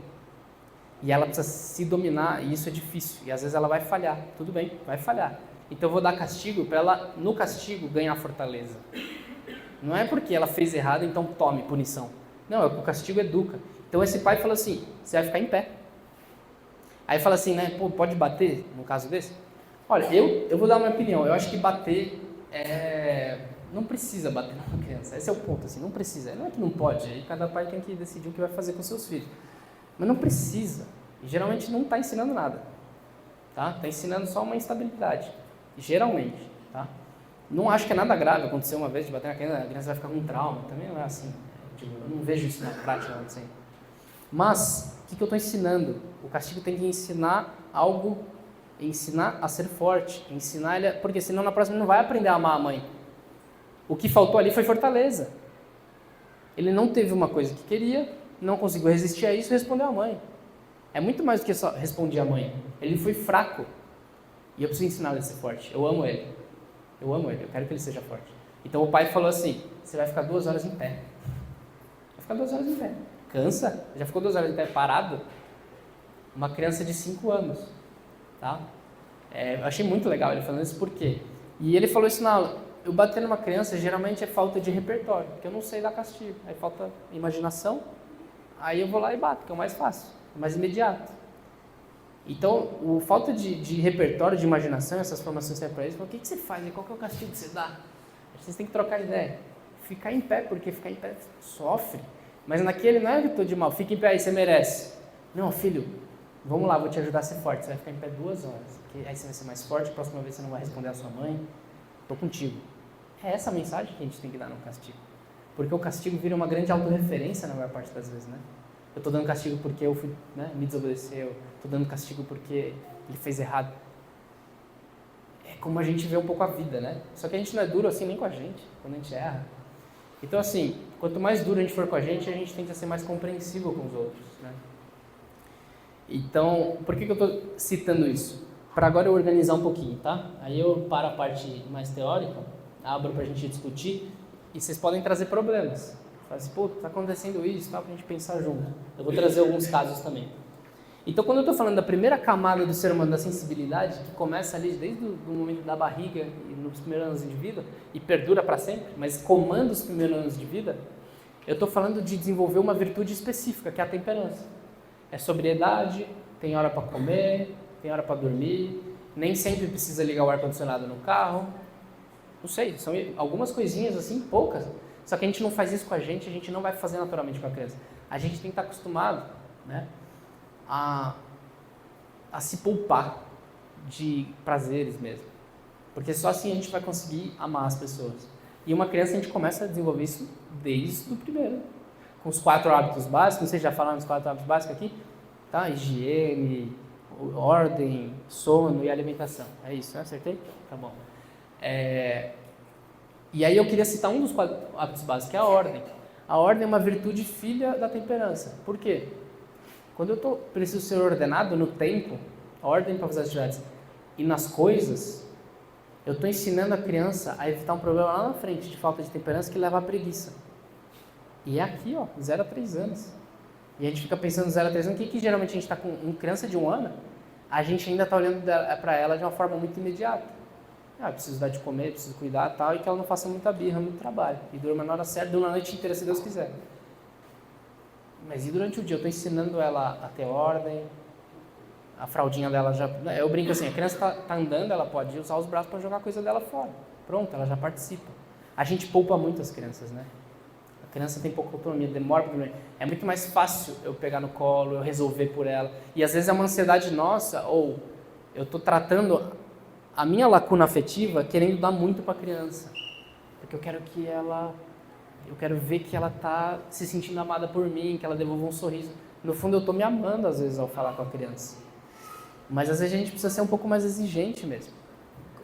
E ela precisa se dominar, e isso é difícil. E às vezes ela vai falhar. Tudo bem, vai falhar. Então eu vou dar castigo para ela, no castigo, ganhar fortaleza. Não é porque ela fez errado, então tome punição. Não, o castigo educa. Então esse pai falou assim, você vai ficar em pé. Aí fala assim, né, pô, pode bater no caso desse? Olha, eu vou dar uma opinião. Eu acho que bater não precisa bater na criança. Esse é o ponto, assim, não precisa. Não é que não pode, aí cada pai tem que decidir o que vai fazer com seus filhos. Mas não precisa. E geralmente não está ensinando nada. Tá? Está ensinando só uma instabilidade. Geralmente. Tá? Não acho que é nada grave acontecer uma vez de bater na criança, a criança vai ficar com trauma. Também não é assim. Eu não vejo isso na prática acontecendo. Mas, o que eu estou ensinando? O castigo tem que ensinar algo, ensinar a ser forte, ensinar ele, porque senão na próxima ele não vai aprender a amar a mãe. O que faltou ali foi fortaleza. Ele não teve uma coisa que queria, não conseguiu resistir a isso e respondeu à mãe. É muito mais do que só responder à mãe. Ele foi fraco. E eu preciso ensinar ele a ser forte. Eu amo ele. Eu quero que ele seja forte. Então o pai falou assim, você vai ficar 2 horas em pé. Vai ficar 2 horas em pé. Cansa? Já ficou 2 horas em pé parado? Uma criança de 5 anos. Tá? Eu achei muito legal ele falando isso, por quê? E ele falou isso na aula. Eu bater numa criança geralmente é falta de repertório, porque eu não sei dar castigo. Aí falta imaginação, aí eu vou lá e bato, que é o mais fácil, é mais imediato. Então, falta de repertório, de imaginação, essas formações servem para isso. O que você faz? Qual que é o castigo que você dá? Vocês têm que trocar ideia. Ficar em pé, porque ficar em pé sofre. Mas naquele não é que eu estou de mal, fica em pé aí, você merece. Não, filho, vamos lá, vou te ajudar a ser forte. Você vai ficar em pé 2 horas, aí você vai ser mais forte, a próxima vez você não vai responder a sua mãe. Estou contigo. É essa a mensagem que a gente tem que dar no castigo. Porque o castigo vira uma grande autorreferência na maior parte das vezes, né? Eu estou dando castigo porque eu fui, né, me desobedeceu. Estou dando castigo porque ele fez errado. É como a gente vê um pouco a vida, né? Só que a gente não é duro assim nem com a gente, quando a gente erra. Então assim, quanto mais duro a gente for com a gente tende a ser mais compreensível com os outros, né? Então, por que eu estou citando isso? para agora eu organizar um pouquinho, tá? Aí eu paro a parte mais teórica, abro para a gente discutir e vocês podem trazer problemas. Fala assim, pô, tá acontecendo isso, tá? Pra gente pensar junto. Eu vou trazer alguns casos também. Então, quando eu estou falando da primeira camada do ser humano, da sensibilidade, que começa ali desde o momento da barriga e nos primeiros anos de vida, e perdura para sempre, mas comanda os primeiros anos de vida, eu estou falando de desenvolver uma virtude específica, que é a temperança. É sobriedade, tem hora para comer, tem hora para dormir, nem sempre precisa ligar o ar-condicionado no carro. Não sei, são algumas coisinhas assim, poucas. Só que a gente não faz isso com a gente não vai fazer naturalmente com a criança. A gente tem que estar acostumado, né, a se poupar de prazeres mesmo. Porque só assim a gente vai conseguir amar as pessoas. E uma criança a gente começa a desenvolver isso desde o primeiro. Com os 4 hábitos básicos, não sei se já falaram dos 4 hábitos básicos aqui? Tá? Higiene, ordem, sono e alimentação. É isso, né? Acertei? Tá bom. E aí eu queria citar um dos 4 hábitos básicos, que é a ordem. A ordem é uma virtude filha da temperança. Por quê? Quando eu preciso ser ordenado no tempo, a ordem para fazer as atividades e nas coisas, eu estou ensinando a criança a evitar um problema lá na frente de falta de temperança que leva à preguiça. E é aqui, ó, 0 a 3 anos. E a gente fica pensando 0 a 3 anos, o que geralmente a gente está com uma criança de 1 ano, a gente ainda está olhando para ela de uma forma muito imediata. Preciso dar de comer, preciso cuidar e tal, e que ela não faça muita birra, muito trabalho. E durma na hora certa, durma a noite inteira, se Deus quiser. Mas e durante o dia? Eu estou ensinando ela a ter ordem, a fraldinha dela já... Eu brinco assim, a criança está andando, ela pode usar os braços para jogar a coisa dela fora. Pronto, ela já participa. A gente poupa muito as crianças, né? A criança tem pouca autonomia, demora para dormir. É muito mais fácil eu pegar no colo, eu resolver por ela. E às vezes é uma ansiedade nossa, ou eu estou tratando a minha lacuna afetiva querendo dar muito para a criança. Porque eu quero que ela... Eu quero ver que ela está se sentindo amada por mim, que ela devolva um sorriso. No fundo, eu estou me amando, às vezes, ao falar com a criança. Mas, às vezes, a gente precisa ser um pouco mais exigente mesmo.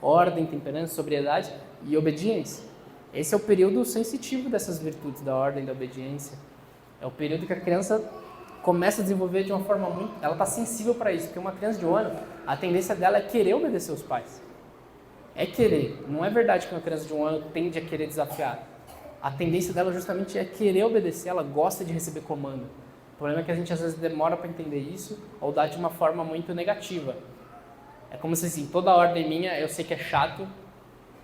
Ordem, temperança, sobriedade e obediência. Esse é o período sensitivo dessas virtudes da ordem e da obediência. É o período que a criança começa a desenvolver de uma forma muito... Ela está sensível para isso, porque uma criança de 1 ano, a tendência dela é querer obedecer os pais. É querer. Não é verdade que uma criança de 1 ano tende a querer desafiar. A tendência dela justamente é querer obedecer, ela gosta de receber comando. O problema é que a gente às vezes demora para entender isso ou dá de uma forma muito negativa. É como se assim, toda ordem minha, eu sei que é chato.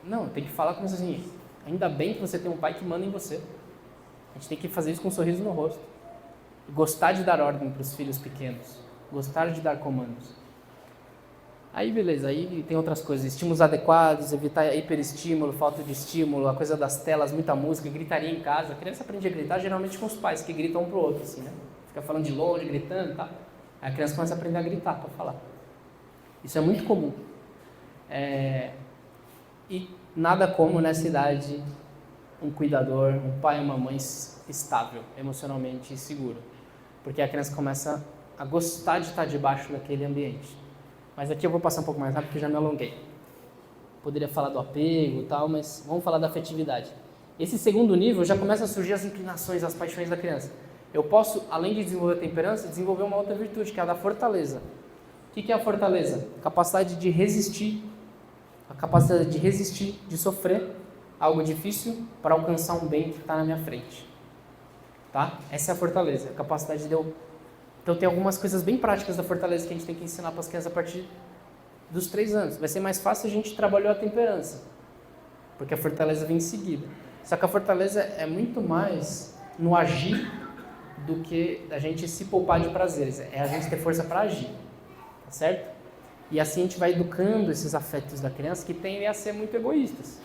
Não, tem que falar como assim, ainda bem que você tem um pai que manda em você. A gente tem que fazer isso com um sorriso no rosto. Gostar de dar ordem para os filhos pequenos. Gostar de dar comandos. Aí beleza, aí tem outras coisas, estímulos adequados, evitar hiperestímulo, falta de estímulo, a coisa das telas, muita música, gritaria em casa. A criança aprende a gritar geralmente com os pais, que gritam um pro outro, assim, né? Fica falando de longe, gritando, tá? Aí a criança começa a aprender a gritar para falar. Isso é muito comum. E nada como nessa idade um cuidador, um pai e uma mãe estável, emocionalmente seguro. Porque a criança começa a gostar de estar debaixo daquele ambiente. Mas aqui eu vou passar um pouco mais rápido porque já me alonguei. Poderia falar do apego e tal, mas vamos falar da afetividade. Esse segundo nível já começa a surgir as inclinações, as paixões da criança. Eu posso, além de desenvolver a temperança, desenvolver uma outra virtude, que é a da fortaleza. O que é a fortaleza? A capacidade de resistir. A capacidade de resistir, de sofrer algo difícil para alcançar um bem que está na minha frente. Tá? Essa é a fortaleza, a capacidade de eu... Então tem algumas coisas bem práticas da fortaleza que a gente tem que ensinar para as crianças a partir dos 3 anos. Vai ser mais fácil a gente trabalhar a temperança, porque a fortaleza vem em seguida. Só que a fortaleza é muito mais no agir do que a gente se poupar de prazeres. É a gente ter força para agir, tá certo? E assim a gente vai educando esses afetos da criança que tendem a ser muito egoístas.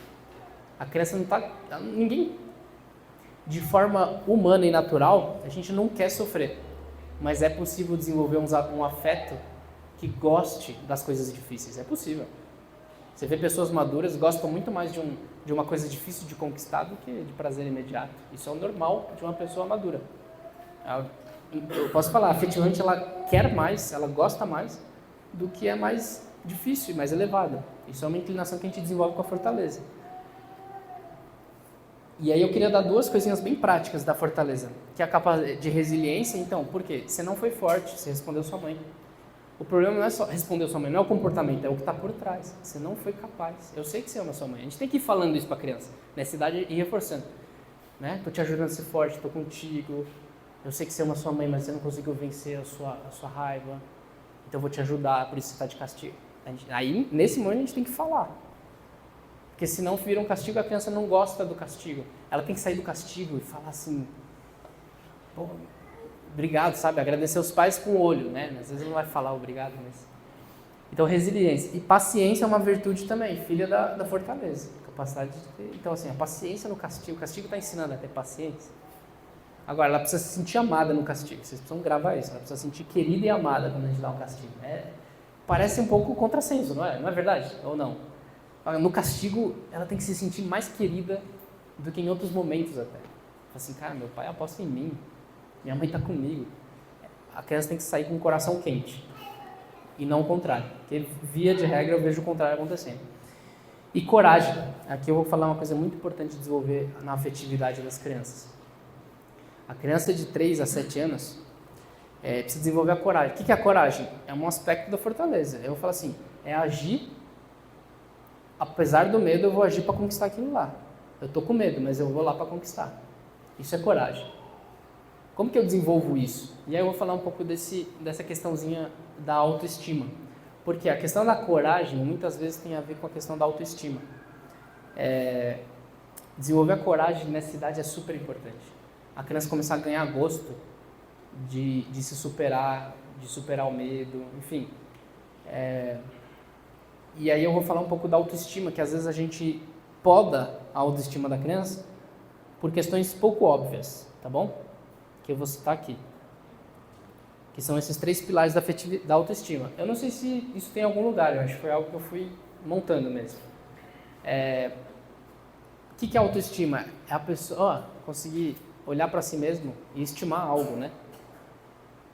A criança não está... Ninguém, de forma humana e natural, a gente não quer sofrer. Mas é possível desenvolver um afeto que goste das coisas difíceis. É possível. Você vê pessoas maduras gostam muito mais de uma coisa difícil de conquistar do que de prazer imediato. Isso é o normal de uma pessoa madura. Eu posso falar, afetivamente ela quer mais, ela gosta mais do que é mais difícil e mais elevado. Isso é uma inclinação que a gente desenvolve com a fortaleza. E aí eu queria dar 2 coisinhas bem práticas da fortaleza, que é a capacidade de resiliência. Então, por quê? Você não foi forte, você respondeu sua mãe. O problema não é só responder sua mãe, não é o comportamento, é o que está por trás. Você não foi capaz. Eu sei que você ama sua mãe. A gente tem que ir falando isso para a criança, nessa idade, e reforçando. Né? Tô te ajudando a ser forte, tô contigo. Eu sei que você ama sua mãe, mas você não conseguiu vencer a sua raiva. Então eu vou te ajudar, por isso você está de castigo. Aí, nesse momento, a gente tem que falar. Porque senão vira um castigo, a criança não gosta do castigo. Ela tem que sair do castigo e falar assim, pô, obrigado, sabe? Agradecer os pais com o olho, né? Às vezes não vai falar obrigado, mas... Então, resiliência. E paciência é uma virtude também, filha da fortaleza. Capacidade de ter... Então, assim, a paciência no castigo. O castigo está ensinando a ter paciência. Agora, ela precisa se sentir amada no castigo. Vocês precisam gravar isso. Ela precisa se sentir querida e amada quando a gente dá um castigo. Parece um pouco contrassenso, não é? Não é verdade? Ou não? No castigo, ela tem que se sentir mais querida do que em outros momentos até. Fala assim, cara, meu pai aposta em mim. Minha mãe está comigo. A criança tem que sair com o coração quente. E não o contrário. Porque, via de regra, eu vejo o contrário acontecendo. E coragem. Aqui eu vou falar uma coisa muito importante de desenvolver na afetividade das crianças. A criança de 3 a 7 anos precisa desenvolver a coragem. O que é a coragem? É um aspecto da fortaleza. Eu falo assim, é agir, apesar do medo, eu vou agir para conquistar aquilo lá. Eu estou com medo, mas eu vou lá para conquistar. Isso é coragem. Como que eu desenvolvo isso? E aí eu vou falar um pouco dessa questãozinha da autoestima. Porque a questão da coragem, muitas vezes, tem a ver com a questão da autoestima. Desenvolver a coragem nessa idade é super importante. A criança começar a ganhar gosto de se superar, de superar o medo, enfim. E aí eu vou falar um pouco da autoestima, que às vezes a gente poda a autoestima da criança por questões pouco óbvias, tá bom? Que eu vou citar aqui. Que são esses 3 pilares da autoestima. Eu não sei se isso tem em algum lugar, eu acho que foi algo que eu fui montando mesmo. O que é autoestima? É a pessoa conseguir olhar para si mesmo e estimar algo, né?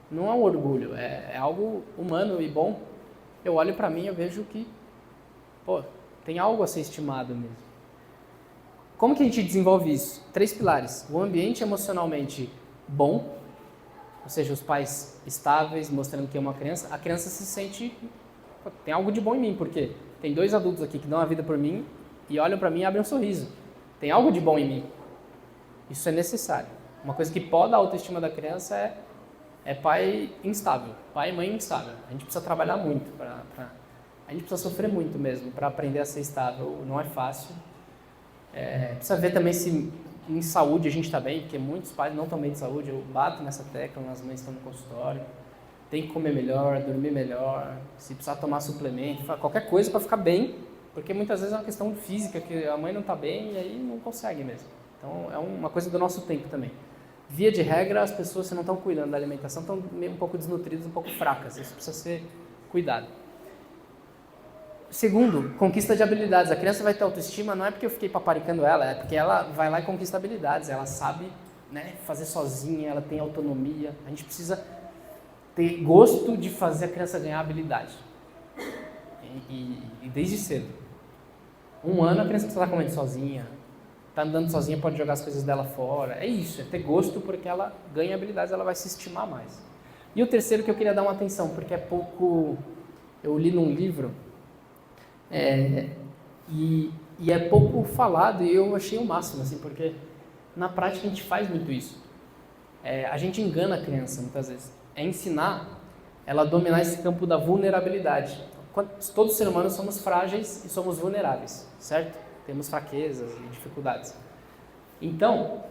Não é um orgulho, é algo humano e bom. Eu olho para mim e eu vejo que, tem algo a ser estimado mesmo. Como que a gente desenvolve isso? 3 pilares. O ambiente emocionalmente bom, ou seja, os pais estáveis, mostrando que é uma criança. A criança se sente, tem algo de bom em mim, porque tem 2 adultos aqui que dão a vida por mim e olham para mim e abrem um sorriso. Tem algo de bom em mim. Isso é necessário. Uma coisa que poda a autoestima da criança é pai instável, pai e mãe instável. A gente precisa trabalhar muito, a gente precisa sofrer muito mesmo para aprender a ser estável. Não é fácil. Precisa ver também se em saúde a gente está bem, porque muitos pais não estão bem de saúde. Eu bato nessa tecla, as mães estão no consultório. Tem que comer melhor, dormir melhor, se precisar tomar suplemento, qualquer coisa para ficar bem, porque muitas vezes é uma questão física, que a mãe não está bem e aí não consegue mesmo. Então é uma coisa do nosso tempo também. Via de regra, as pessoas, se não estão cuidando da alimentação, estão meio um pouco desnutridas, um pouco fracas. Isso precisa ser cuidado. Segundo, conquista de habilidades. A criança vai ter autoestima, não é porque eu fiquei paparicando ela, é porque ela vai lá e conquista habilidades. Ela sabe, né, fazer sozinha, ela tem autonomia. A gente precisa ter gosto de fazer a criança ganhar habilidade. E desde cedo. 1 ano a criança está comendo sozinha, está andando sozinha, pode jogar as coisas dela fora. É isso, é ter gosto porque ela ganha habilidades, ela vai se estimar mais. E o terceiro que eu queria dar uma atenção, porque é pouco... Eu li num livro... E é pouco falado e eu achei o máximo, assim, porque na prática a gente faz muito isso. A gente engana a criança muitas vezes. É ensinar ela a dominar esse campo da vulnerabilidade. Todos os seres humanos somos frágeis e somos vulneráveis, certo? Temos fraquezas e dificuldades. Então,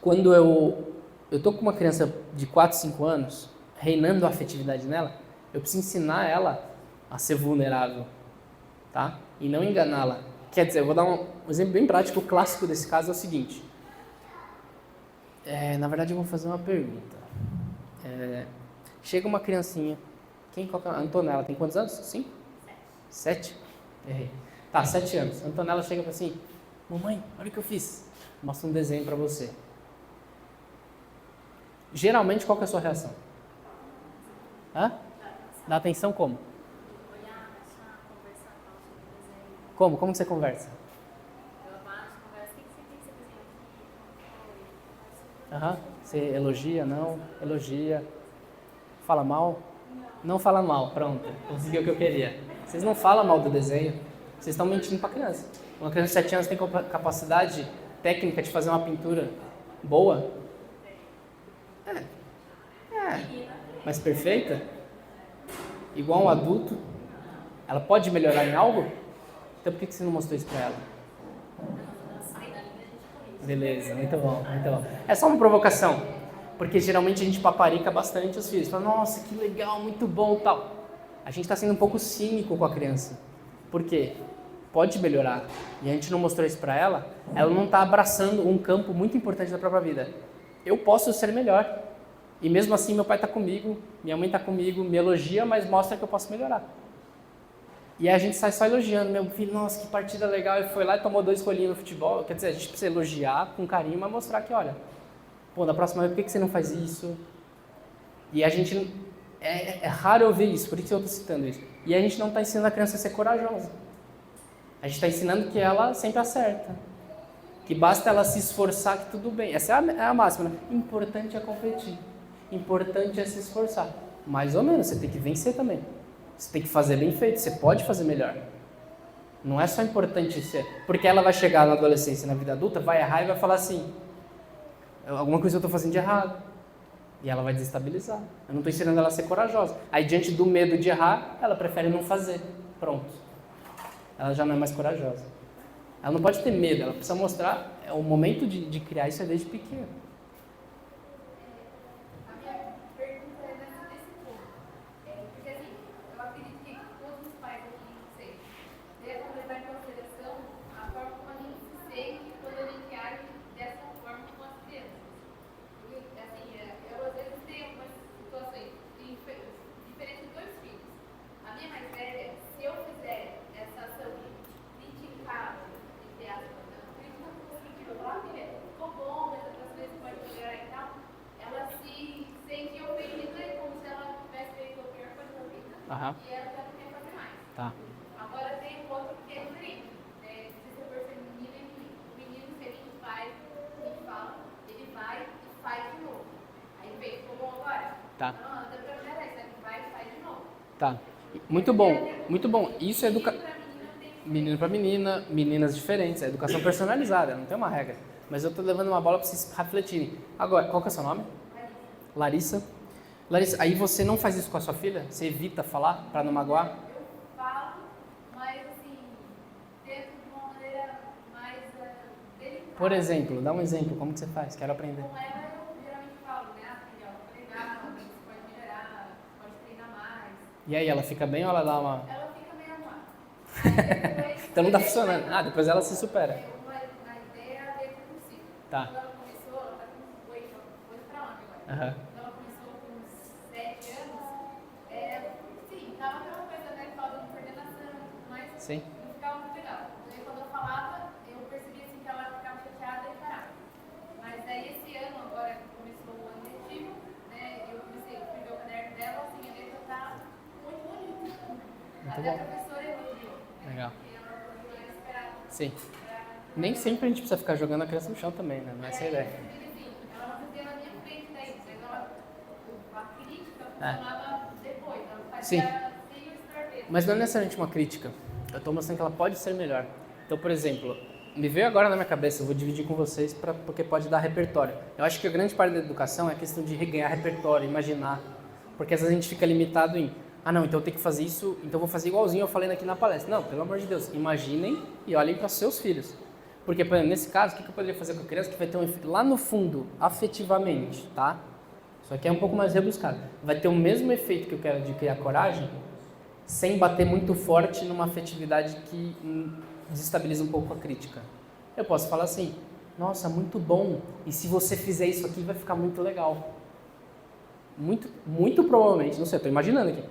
quando eu estou com uma criança de 4, 5 anos, reinando a afetividade nela, eu preciso ensinar ela a ser vulnerável. Tá? E não enganá-la. Quer dizer, eu vou dar um exemplo bem prático. O clássico desse caso é o seguinte. Na verdade, eu vou fazer uma pergunta. Chega uma criancinha. A Antonella tem quantos anos? 5? 7? Errei. Tá, 7 anos. A Antonella chega e fala assim: mamãe, olha o que eu fiz. Mostra um desenho pra você. Geralmente, qual que é a sua reação? Dá atenção como? Como? Como que você conversa? Eu abaixo, conversa. O que você desenhou aqui? Você elogia, não? Elogia. Fala mal? Não. Não fala mal, pronto. Consegui o que eu queria. Vocês não falam mal do desenho, vocês estão mentindo para a criança. Uma criança de 7 anos tem capacidade técnica de fazer uma pintura boa? Mas perfeita? Igual um adulto? Ela pode melhorar em algo? Então por que você não mostrou isso para ela? Beleza, muito bom, muito bom. É só uma provocação, porque geralmente a gente paparica bastante os filhos. Fala, nossa, que legal, muito bom, tal. A gente está sendo um pouco cínico com a criança. Por quê? Pode melhorar. E a gente não mostrou isso para ela, ela não está abraçando um campo muito importante da própria vida. Eu posso ser melhor. E mesmo assim meu pai está comigo, minha mãe está comigo, me elogia, mas mostra que eu posso melhorar. E aí a gente sai só elogiando, meu filho, nossa, que partida legal, ele foi lá e tomou 2 golinhos no futebol. Quer dizer, a gente precisa elogiar com carinho, mas mostrar que, olha, pô, da próxima vez, por que você não faz isso? E a gente, é raro ouvir isso, por isso eu estou citando isso. E a gente não está ensinando a criança a ser corajosa. A gente está ensinando que ela sempre acerta. Que basta ela se esforçar que tudo bem. Essa é a máxima, né? Importante é competir. Importante é se esforçar. Mais ou menos, você tem que vencer também. Você tem que fazer bem feito, você pode fazer melhor. Não é só importante ser... Porque ela vai chegar na adolescência, na vida adulta, vai errar e vai falar assim, alguma coisa eu estou fazendo de errado. E ela vai desestabilizar. Eu não estou ensinando ela a ser corajosa. Aí, diante do medo de errar, ela prefere não fazer. Pronto. Ela já não é mais corajosa. Ela não pode ter medo, ela precisa mostrar... O momento de criar isso é desde pequeno. A minha pergunta é nesse ponto. Porque assim, eu acredito que todos os pais aqui, não sei, devem levar em consideração a forma como a gente se sente quando a gente age dessa forma com as crianças. Porque, assim, eu às vezes tenho algumas situações diferentes dos 2 filhos. A minha mais velha, se eu fizer essa ação de criticar, entre aspas, crítica construtiva, falar que ficou bom, mas outras vezes pode melhorar e tal, ela se sente ofendida como se ela tivesse feito a pior coisa da vida. Aham. E ela já não quer fazer mais. Tá. Agora tem um outro que é diferente. Se você for ser menino e menino. O menino, se a gente faz, a gente fala, ele vai e faz de novo. Aí vem, ficou bom agora? Tá. Não, dá pra melhorar isso. Aí vai e faz de novo. Tá. Muito bom, muito bom. Isso é Menino educação. pra menina tem Menino para menina, meninas diferentes, é educação personalizada, não tem uma regra. Mas eu tô levando uma bola para vocês refletirem. Agora, qual que é o seu nome? Larissa. Larissa, aí você não faz isso com a sua filha? Você evita falar para não magoar? Eu falo, mas assim, dentro de uma maneira mais delicada. Por exemplo, dá um exemplo, como que você faz? Quero aprender. Com ela eu geralmente falo, né? Filha, ó, legal, você pode melhorar, pode treinar mais. E aí, ela fica bem ou ela dá uma... Ela fica meio armada. Aí depois, Então não tá funcionando. Ah, depois ela se supera. uma ideia dentro do ciclo. Tá. Quando ela começou, ela tá com 8, foi pra onde agora? Aham. Quando ela começou com 7 anos, sim, tava aquela coisa, né? Falta de coordenação, mas Sim. não ficava muito legal. Daí quando eu falava, eu percebia assim, que ela ficava chateada e parava. Mas daí esse ano, agora que começou o ano letivo, né? Eu comecei a escrever o caderno dela, assim, a letra tá muito bonita. Até a bom. professora elogiou. Legal. Porque ela não era esperada. Sim. Nem sempre a gente precisa ficar jogando a criança no chão também, né? Não é essa a ideia. Ela não fazia na minha frente daí, mas a crítica É. funcionava depois, ela Sim. fazia sem o estorveiro. Mas não é necessariamente uma crítica. Eu estou mostrando que ela pode ser melhor. Então, por exemplo, me veio agora na minha cabeça, eu vou dividir com vocês porque pode dar repertório. Eu acho que a grande parte da educação é a questão de reganhar repertório, imaginar. Porque às vezes a gente fica limitado em, não, então eu tenho que fazer isso, então eu vou fazer igualzinho eu falei aqui na palestra. Não, pelo amor de Deus, imaginem e olhem para seus filhos. Porque, por exemplo, nesse caso, o que eu poderia fazer com a criança que vai ter um efeito lá no fundo, afetivamente, tá? Isso aqui é um pouco mais rebuscado. Vai ter o mesmo efeito que eu quero de criar coragem, sem bater muito forte numa afetividade que desestabiliza um pouco a crítica. Eu posso falar assim, nossa, muito bom, e se você fizer isso aqui vai ficar muito legal. Muito provavelmente, não sei, eu estou imaginando aqui.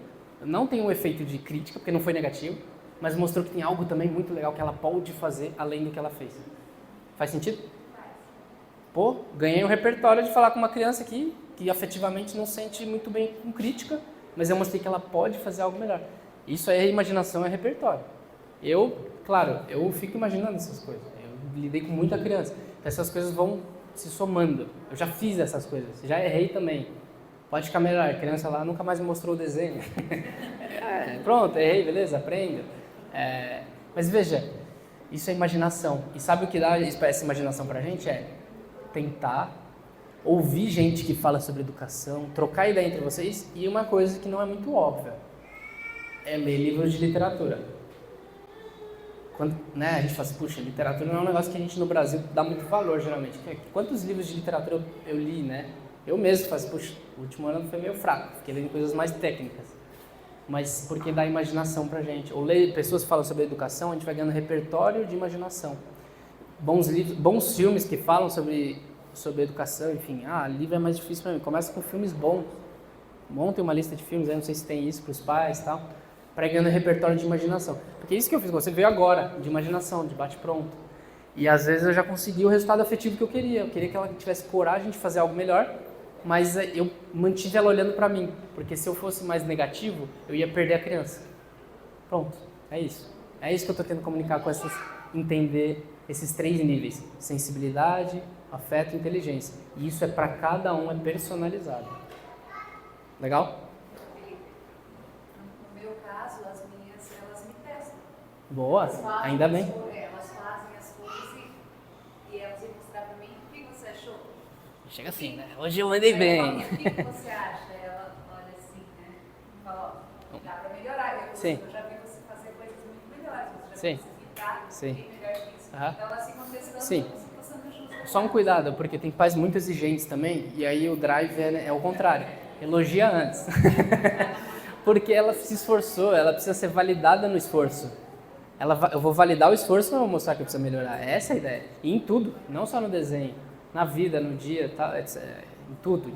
Não tem um efeito de crítica, porque não foi negativo, mas mostrou que tem algo também muito legal que ela pode fazer além do que ela fez. Faz sentido? Pô, ganhei um repertório de falar com uma criança aqui que afetivamente não sente muito bem com crítica, mas eu mostrei que ela pode fazer algo melhor. Isso aí é imaginação, é repertório. Claro, eu fico imaginando essas coisas. Eu lidei com muita criança. Essas coisas vão se somando. Eu já fiz essas coisas, já errei também. Pode ficar melhor. A criança lá nunca mais me mostrou o desenho. Pronto, errei, beleza, aprendo. Mas veja, isso é imaginação. E sabe o que dá essa imaginação pra gente? É tentar ouvir gente que fala sobre educação, trocar ideia entre vocês, e uma coisa que não é muito óbvia, é ler livros de literatura. Quando, né, a gente fala assim, puxa, literatura não é um negócio que a gente no Brasil dá muito valor, geralmente. Quantos livros de literatura eu li, né? Eu mesmo faço, puxa, o último ano foi meio fraco, fiquei lendo coisas mais técnicas. Mas porque dá imaginação pra gente. Ou ler pessoas que falam sobre educação, a gente vai ganhando repertório de imaginação. Bons livros, bons filmes que falam sobre educação, enfim. Livro é mais difícil pra mim. Começa com filmes bons. Montem uma lista de filmes, aí não sei se tem isso pros pais e tal, para ir ganhando repertório de imaginação. Porque é isso que eu fiz, você veio agora, de imaginação, de bate-pronto. E às vezes eu já consegui o resultado afetivo que eu queria. Eu queria que ela tivesse coragem de fazer algo melhor, mas eu mantive ela olhando para mim, porque se eu fosse mais negativo, eu ia perder a criança. Pronto, é isso. É isso que eu estou tentando comunicar com entender esses 3 níveis: sensibilidade, afeto e inteligência. E isso é para cada um, é personalizado. Legal? No meu caso, as minhas, elas me testam. Boa, Elas fazem ainda bem. Elas fazem as coisas e elas vêm mostrar para mim o que você achou. Chega assim, né? Hoje eu andei bem. O que você acha? Ela olha assim, né? Fala, ó, dá para melhorar. Sim. Eu já vi você fazer coisas muito melhores. Você já Sim. vi você ficar Sim. bem melhor que isso. Aham. Então elas ficam testando Sim. você passando ajuda. Só um cuidado, porque tem pais muito exigentes também, e aí o drive é o contrário. Elogia antes. Porque ela se esforçou, ela precisa ser validada no esforço. Eu vou validar o esforço, mas vou mostrar que precisa melhorar. Essa é a ideia. E em tudo, não só no desenho, na vida, no dia, tá, em tudo.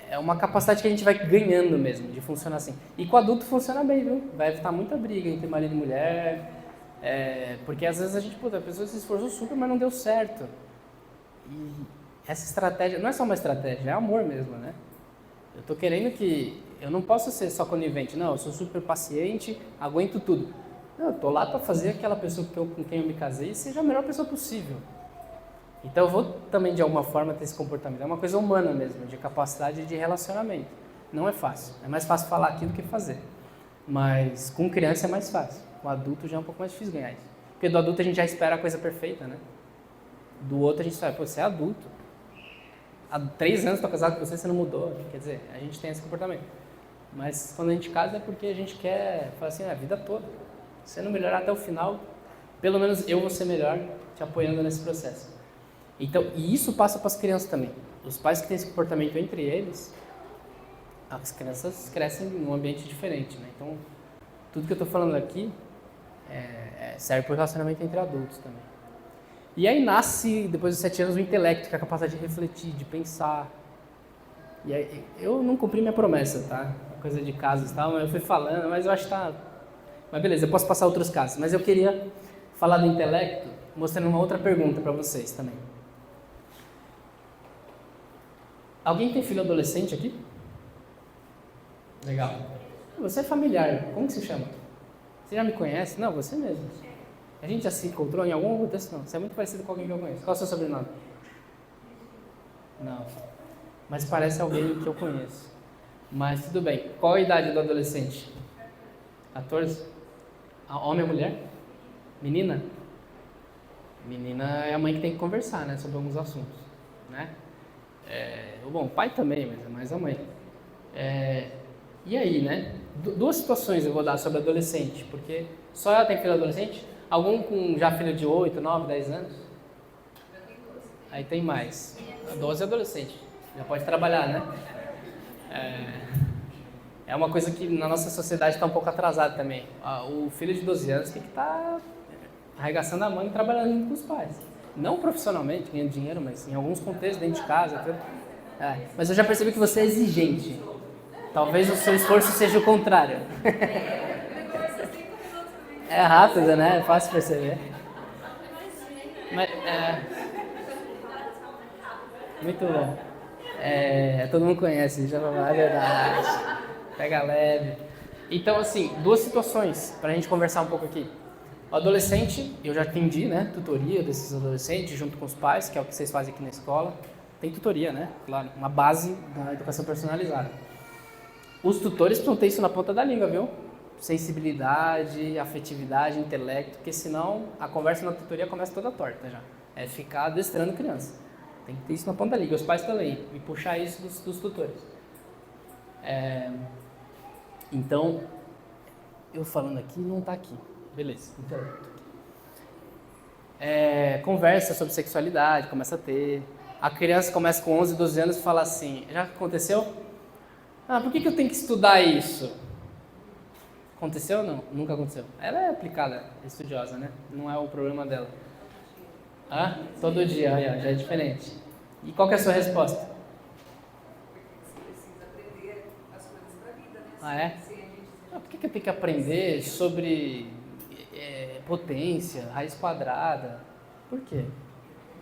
É uma capacidade que a gente vai ganhando mesmo, de funcionar assim. E com adulto funciona bem, viu? Vai evitar muita briga entre marido e mulher, porque às vezes a pessoa se esforçou super, mas não deu certo. E essa estratégia, não é só uma estratégia, é amor mesmo, né? Eu tô querendo que, eu não posso ser só conivente, não, eu sou super paciente, aguento tudo. Não, eu tô lá para fazer aquela pessoa com quem eu me casei seja a melhor pessoa possível. Então eu vou também de alguma forma ter esse comportamento, é uma coisa humana mesmo, de capacidade de relacionamento. Não é fácil, é mais fácil falar aqui do que fazer. Mas com criança é mais fácil, com adulto já é um pouco mais difícil ganhar isso. Porque do adulto a gente já espera a coisa perfeita, né? Do outro a gente fala, pô, você é adulto. Há 3 anos estou casado com você não mudou. Quer dizer, a gente tem esse comportamento. Mas quando a gente casa é porque a gente quer, falar assim, a vida toda. Se você não melhorar até o final, pelo menos eu vou ser melhor te apoiando nesse processo. Então, e isso passa para as crianças também. Os pais que têm esse comportamento entre eles, as crianças crescem num ambiente diferente, né? Então, tudo que eu estou falando aqui serve para o relacionamento entre adultos também. E aí nasce, depois dos 7 anos, o intelecto, que é a capacidade de refletir, de pensar. E aí, eu não cumpri minha promessa, tá? Coisa de casos e tal, mas eu fui falando, mas eu acho que tá... Mas beleza, eu posso passar outros casos. Mas eu queria falar do intelecto, mostrando uma outra pergunta para vocês também. Alguém tem filho adolescente aqui? Legal. Você é familiar, como que se chama? Você já me conhece? Não, você mesmo. A gente já se encontrou em algum contexto? Não. Você é muito parecido com alguém que eu conheço. Qual é o seu sobrenome? Não. Mas parece alguém que eu conheço. Mas tudo bem. Qual a idade do adolescente? 14? Homem ou mulher? Menina? Menina é a mãe que tem que conversar, né? Sobre alguns assuntos, né? Bom, o pai também, mas é mais a mãe. E aí, né? 2 situações eu vou dar sobre adolescente, porque só ela tem filho adolescente? Algum com já filho de 8, 9, 10 anos? Eu tenho 12. Aí tem mais. 12 é adolescente. Já pode trabalhar, né? É uma coisa que na nossa sociedade está um pouco atrasada também. O filho de 12 anos tem que estar arregaçando a mão e trabalhando junto com os pais. Não profissionalmente, ganhando dinheiro, mas em alguns contextos, dentro de casa. Tudo. Mas eu já percebi que você é exigente. Talvez o seu esforço seja o contrário. É rápido, né? É fácil perceber. Mas, muito bom. Todo mundo conhece, já é verdade. Pega leve. Então, assim, 2 situações para a gente conversar um pouco aqui. O adolescente, eu já atendi, né? Tutoria desses adolescentes junto com os pais, que é o que vocês fazem aqui na escola. tem tutoria, né? Claro, uma base da educação personalizada. Os tutores precisam ter isso na ponta da língua, viu? Sensibilidade, afetividade, intelecto, porque senão a conversa na tutoria começa toda torta já. É ficar adestrando criança. Tem que ter isso na ponta da língua, os pais também, e puxar isso dos tutores. Então, eu falando aqui, não tá aqui. Beleza, intelecto. Conversa sobre sexualidade, começa a ter. A criança começa com 11, 12 anos e fala assim, já aconteceu? Por que eu tenho que estudar isso? Aconteceu ou não? Nunca aconteceu. Ela é aplicada, é estudiosa, né? Não é o problema dela. Todo dia, já é diferente. E qual que é a sua resposta? Você precisa aprender as coisas para a vida, né? Por que eu tenho que aprender sobre potência, raiz quadrada? Por quê?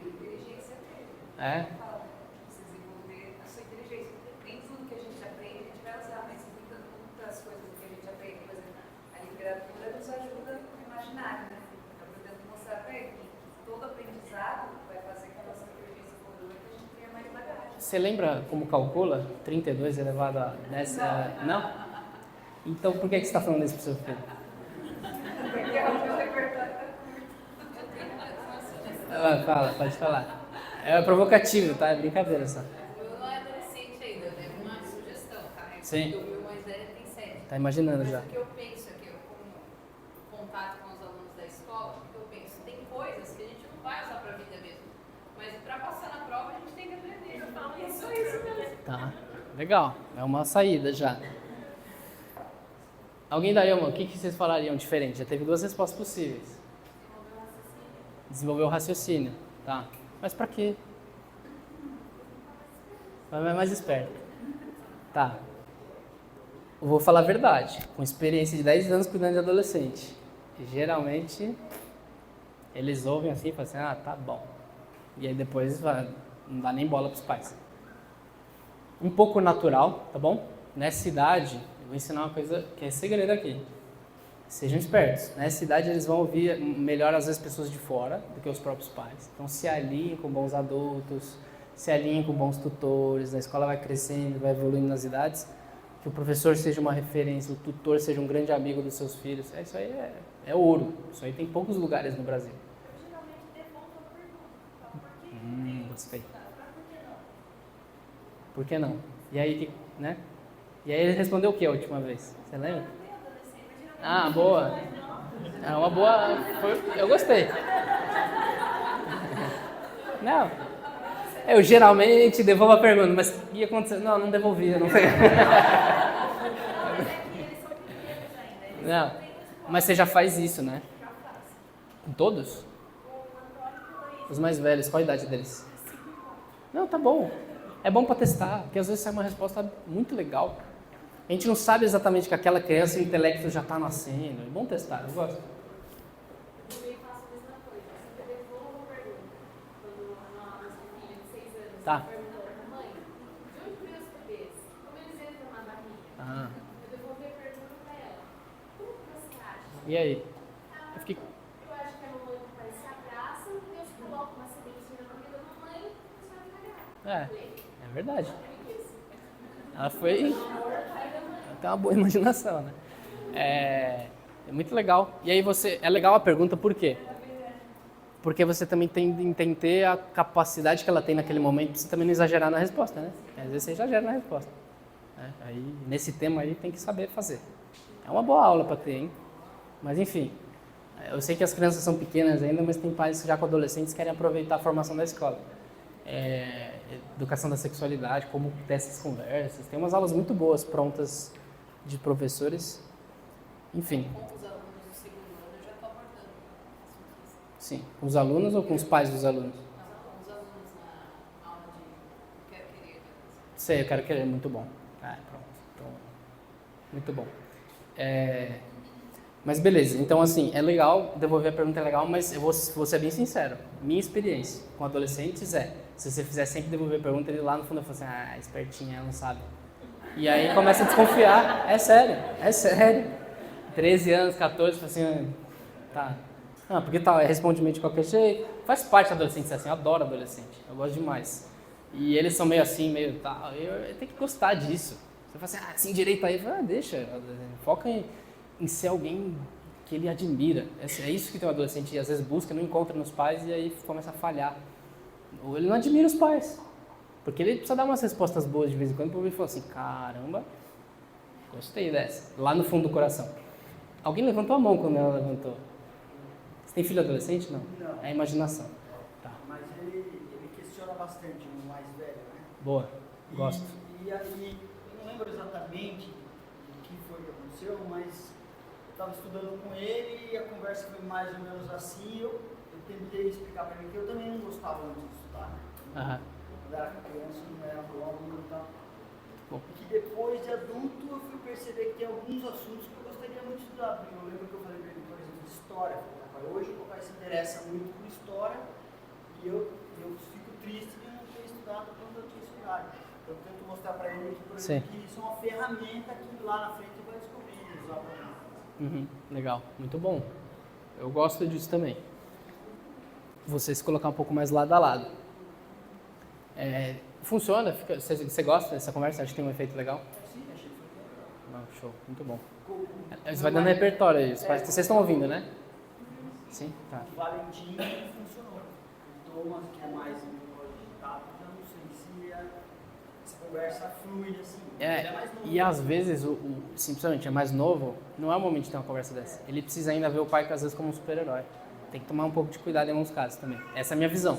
Inteligência dele. Fala, você desenvolver a sua inteligência. Nem tudo que a gente aprende a gente vai usar, mas muitas coisas que a gente aprende, por exemplo, a literatura nos ajuda no imaginário, né? Eu tento mostrar para ele que todo aprendizado vai fazer que a nossa inteligência evolua e que a gente tenha mais bagagem. Você lembra como calcula 32 elevado a 10? Não? Então por que você está falando isso para o seu filho? Porque é o meu repertório. Fala, pode falar. É provocativo, tá? É brincadeira só. Eu não é adolescente ainda, né? Uma sugestão, tá? Sim. O meu mais velho tem 7. Tá imaginando Mas já. o que eu penso aqui, como contato com os alunos da escola, o que eu penso, tem coisas que a gente não vai usar pra vida mesmo. Mas pra passar na prova a gente tem que aprender. Eu falo, é só isso mesmo. Tá, legal. É uma saída já. Alguém daí, o que vocês falariam diferente? Já teve 2 respostas possíveis. Desenvolver o raciocínio. Tá. Mas pra quê? Vai mais esperto. Tá. Eu vou falar a verdade. Com experiência de 10 anos cuidando de adolescente. Geralmente, eles ouvem assim e falam assim, tá bom. E aí depois não dá nem bola pros pais. Um pouco natural, tá bom? Nessa idade, eu vou ensinar uma coisa que é segredo aqui. Sejam espertos. Nessa idade eles vão ouvir melhor às vezes pessoas de fora do que os próprios pais. Então se alinhem com bons adultos, se alinhem com bons tutores, a escola vai crescendo, vai evoluindo nas idades, que o professor seja uma referência, o tutor seja um grande amigo dos seus filhos. Isso aí é ouro. Isso aí tem poucos lugares no Brasil. Eu geralmente devolvo a pergunta. Gostei. Por que não? E aí, né? E aí ele respondeu o que a última vez? Você lembra? Boa. É uma boa. Eu gostei. Não. Eu geralmente devolvo a pergunta, mas o que aconteceu? Não devolvia, não sei. Não. Mas você já faz isso, né? Com todos? Os mais velhos, qual a idade deles? Não, tá bom. É bom pra testar, porque às vezes sai uma resposta muito legal. A gente não sabe exatamente que aquela criança, o intelecto já está nascendo. É bom testar, eu gosto. Eu também faço a mesma coisa. Eu sempre devolvo a pergunta. Quando a nossa filha de 6 anos Tá. perguntou, mãe, de onde vêm os bebês? Como eles entram na barriga? Eu devolvi a pergunta para ela. Como que você acha? E aí? Eu fiquei... Eu acho que a mamãe e o papai se abraçam, Deus coloca uma sementinha na barriga da mamãe e você vai ficar grávida. É verdade. Ela foi... Tem uma boa imaginação, né? É muito legal. E aí é legal a pergunta, por quê? Porque você também tem de entender a capacidade que ela tem naquele momento, pra você também não exagerar na resposta, né? Às vezes você exagera na resposta. Né? Aí, nesse tema aí, tem que saber fazer. É uma boa aula para ter, hein? Mas enfim, eu sei que as crianças são pequenas ainda, mas tem pais já com adolescentes que querem aproveitar a formação da escola. Educação da sexualidade, como ter essas conversas. Tem umas aulas muito boas prontas de professores. Enfim. Com os alunos do segundo ano eu já estou abordando assuntos. Sim. Com os alunos ou com os pais dos alunos? Com os alunos na aula de Quero Querer. Sei, eu quero querer, muito bom. Pronto. Então, muito bom. Mas beleza, então assim, é legal, devolver a pergunta é legal, mas eu vou ser bem sincero. Minha experiência com adolescentes se você fizer sempre devolver a pergunta, ele lá no fundo vai falar assim, espertinha, ela não sabe. E aí começa a desconfiar, é sério. 13 anos, 14, fala assim, tá. Porque responde meio de qualquer jeito. Faz parte do adolescente ser assim, eu adoro adolescente, eu gosto demais. E eles são meio assim, meio tal. Eu tenho que gostar disso. Você fala assim, assim direito aí, fala, deixa, foca em ser alguém que ele admira. É isso que tem um adolescente, às vezes busca, não encontra nos pais e aí começa a falhar. Ou ele não admira os pais. Porque ele precisa dar umas respostas boas de vez em quando para ele falar assim, caramba, gostei dessa. Lá no fundo do coração. Alguém levantou a mão quando ela levantou. Você tem filho adolescente? Não. Não. É a imaginação. Tá. Mas ele questiona bastante o mais velho, né? Boa. Gosto. E aí, eu não lembro exatamente o que foi que aconteceu, mas eu estava estudando com ele e a conversa foi mais ou menos assim. Eu tentei explicar para ele que eu também não gostava muito de estudar, né? Aham. Quando era criança, não era bom aluno e tal. Bom. E que depois de adulto eu fui perceber que tem alguns assuntos que eu gostaria muito de estudar. Porque eu lembro que eu falei para ele, por exemplo, de história. Eu falei, "Papai, hoje o papai se interessa muito por história e eu fico triste de não ter estudado quando eu tinha estudado. Eu tento mostrar para ele que, por exemplo, que isso é uma ferramenta que lá na frente vai descobrir e usar para mim." Legal, muito bom. Eu gosto disso também. Você se colocar um pouco mais lado a lado. Funciona? Você gosta dessa conversa? Acha que tem um efeito legal? Sim, achei que foi legal. Show, muito bom. Você vai dando repertório aí. Vocês estão ouvindo, né? Sim? Tá. O Valentim funcionou. O Thomas, que é mais digitado, já não sei se essa conversa flui assim. Ele é mais novo. E às vezes, simplesmente é mais novo, não é o momento de ter uma conversa dessa. Ele precisa ainda ver o pai, às vezes, como um super-herói. Tem que tomar um pouco de cuidado em alguns casos também. Essa é a minha visão.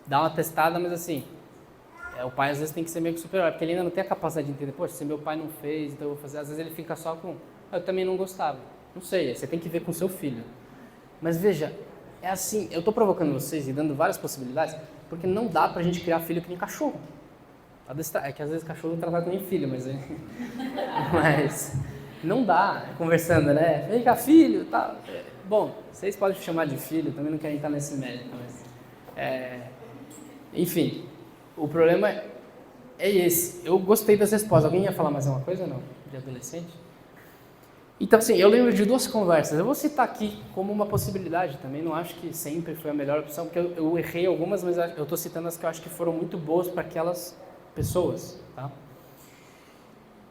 Dá uma testada, mas assim, o pai às vezes tem que ser meio que super-herói, porque ele ainda não tem a capacidade de entender, poxa, se meu pai não fez, então eu vou fazer. Às vezes ele fica só com, eu também não gostava. Não sei, você tem que ver com seu filho. Mas veja, é assim, eu estou provocando vocês e dando várias possibilidades, porque não dá pra gente criar filho que nem cachorro. É que às vezes cachorro não trata nem filho, mas não dá, conversando, né? Vem cá, filho, tal. Bom, vocês podem chamar de filho, também não quero entrar nesse mérito, mas enfim, o problema é esse. Eu gostei das respostas. Alguém ia falar mais alguma coisa ou não? De adolescente? Então, assim, eu lembro de 2 conversas. Eu vou citar aqui como uma possibilidade também. Não acho que sempre foi a melhor opção, porque eu errei algumas, mas eu estou citando as que eu acho que foram muito boas para aquelas pessoas, tá?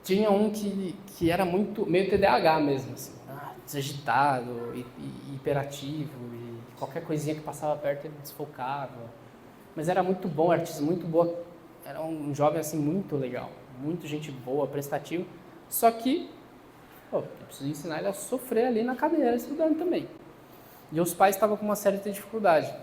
Tinha um que era muito, meio TDAH mesmo, assim, desagitado, hiperativo, e qualquer coisinha que passava perto ele desfocava. Mas era muito bom, artista muito boa, era um jovem assim muito legal, muito gente boa, prestativo, só que eu preciso ensinar ele a sofrer ali na cadeira estudando também. E os pais estavam com uma certa dificuldade.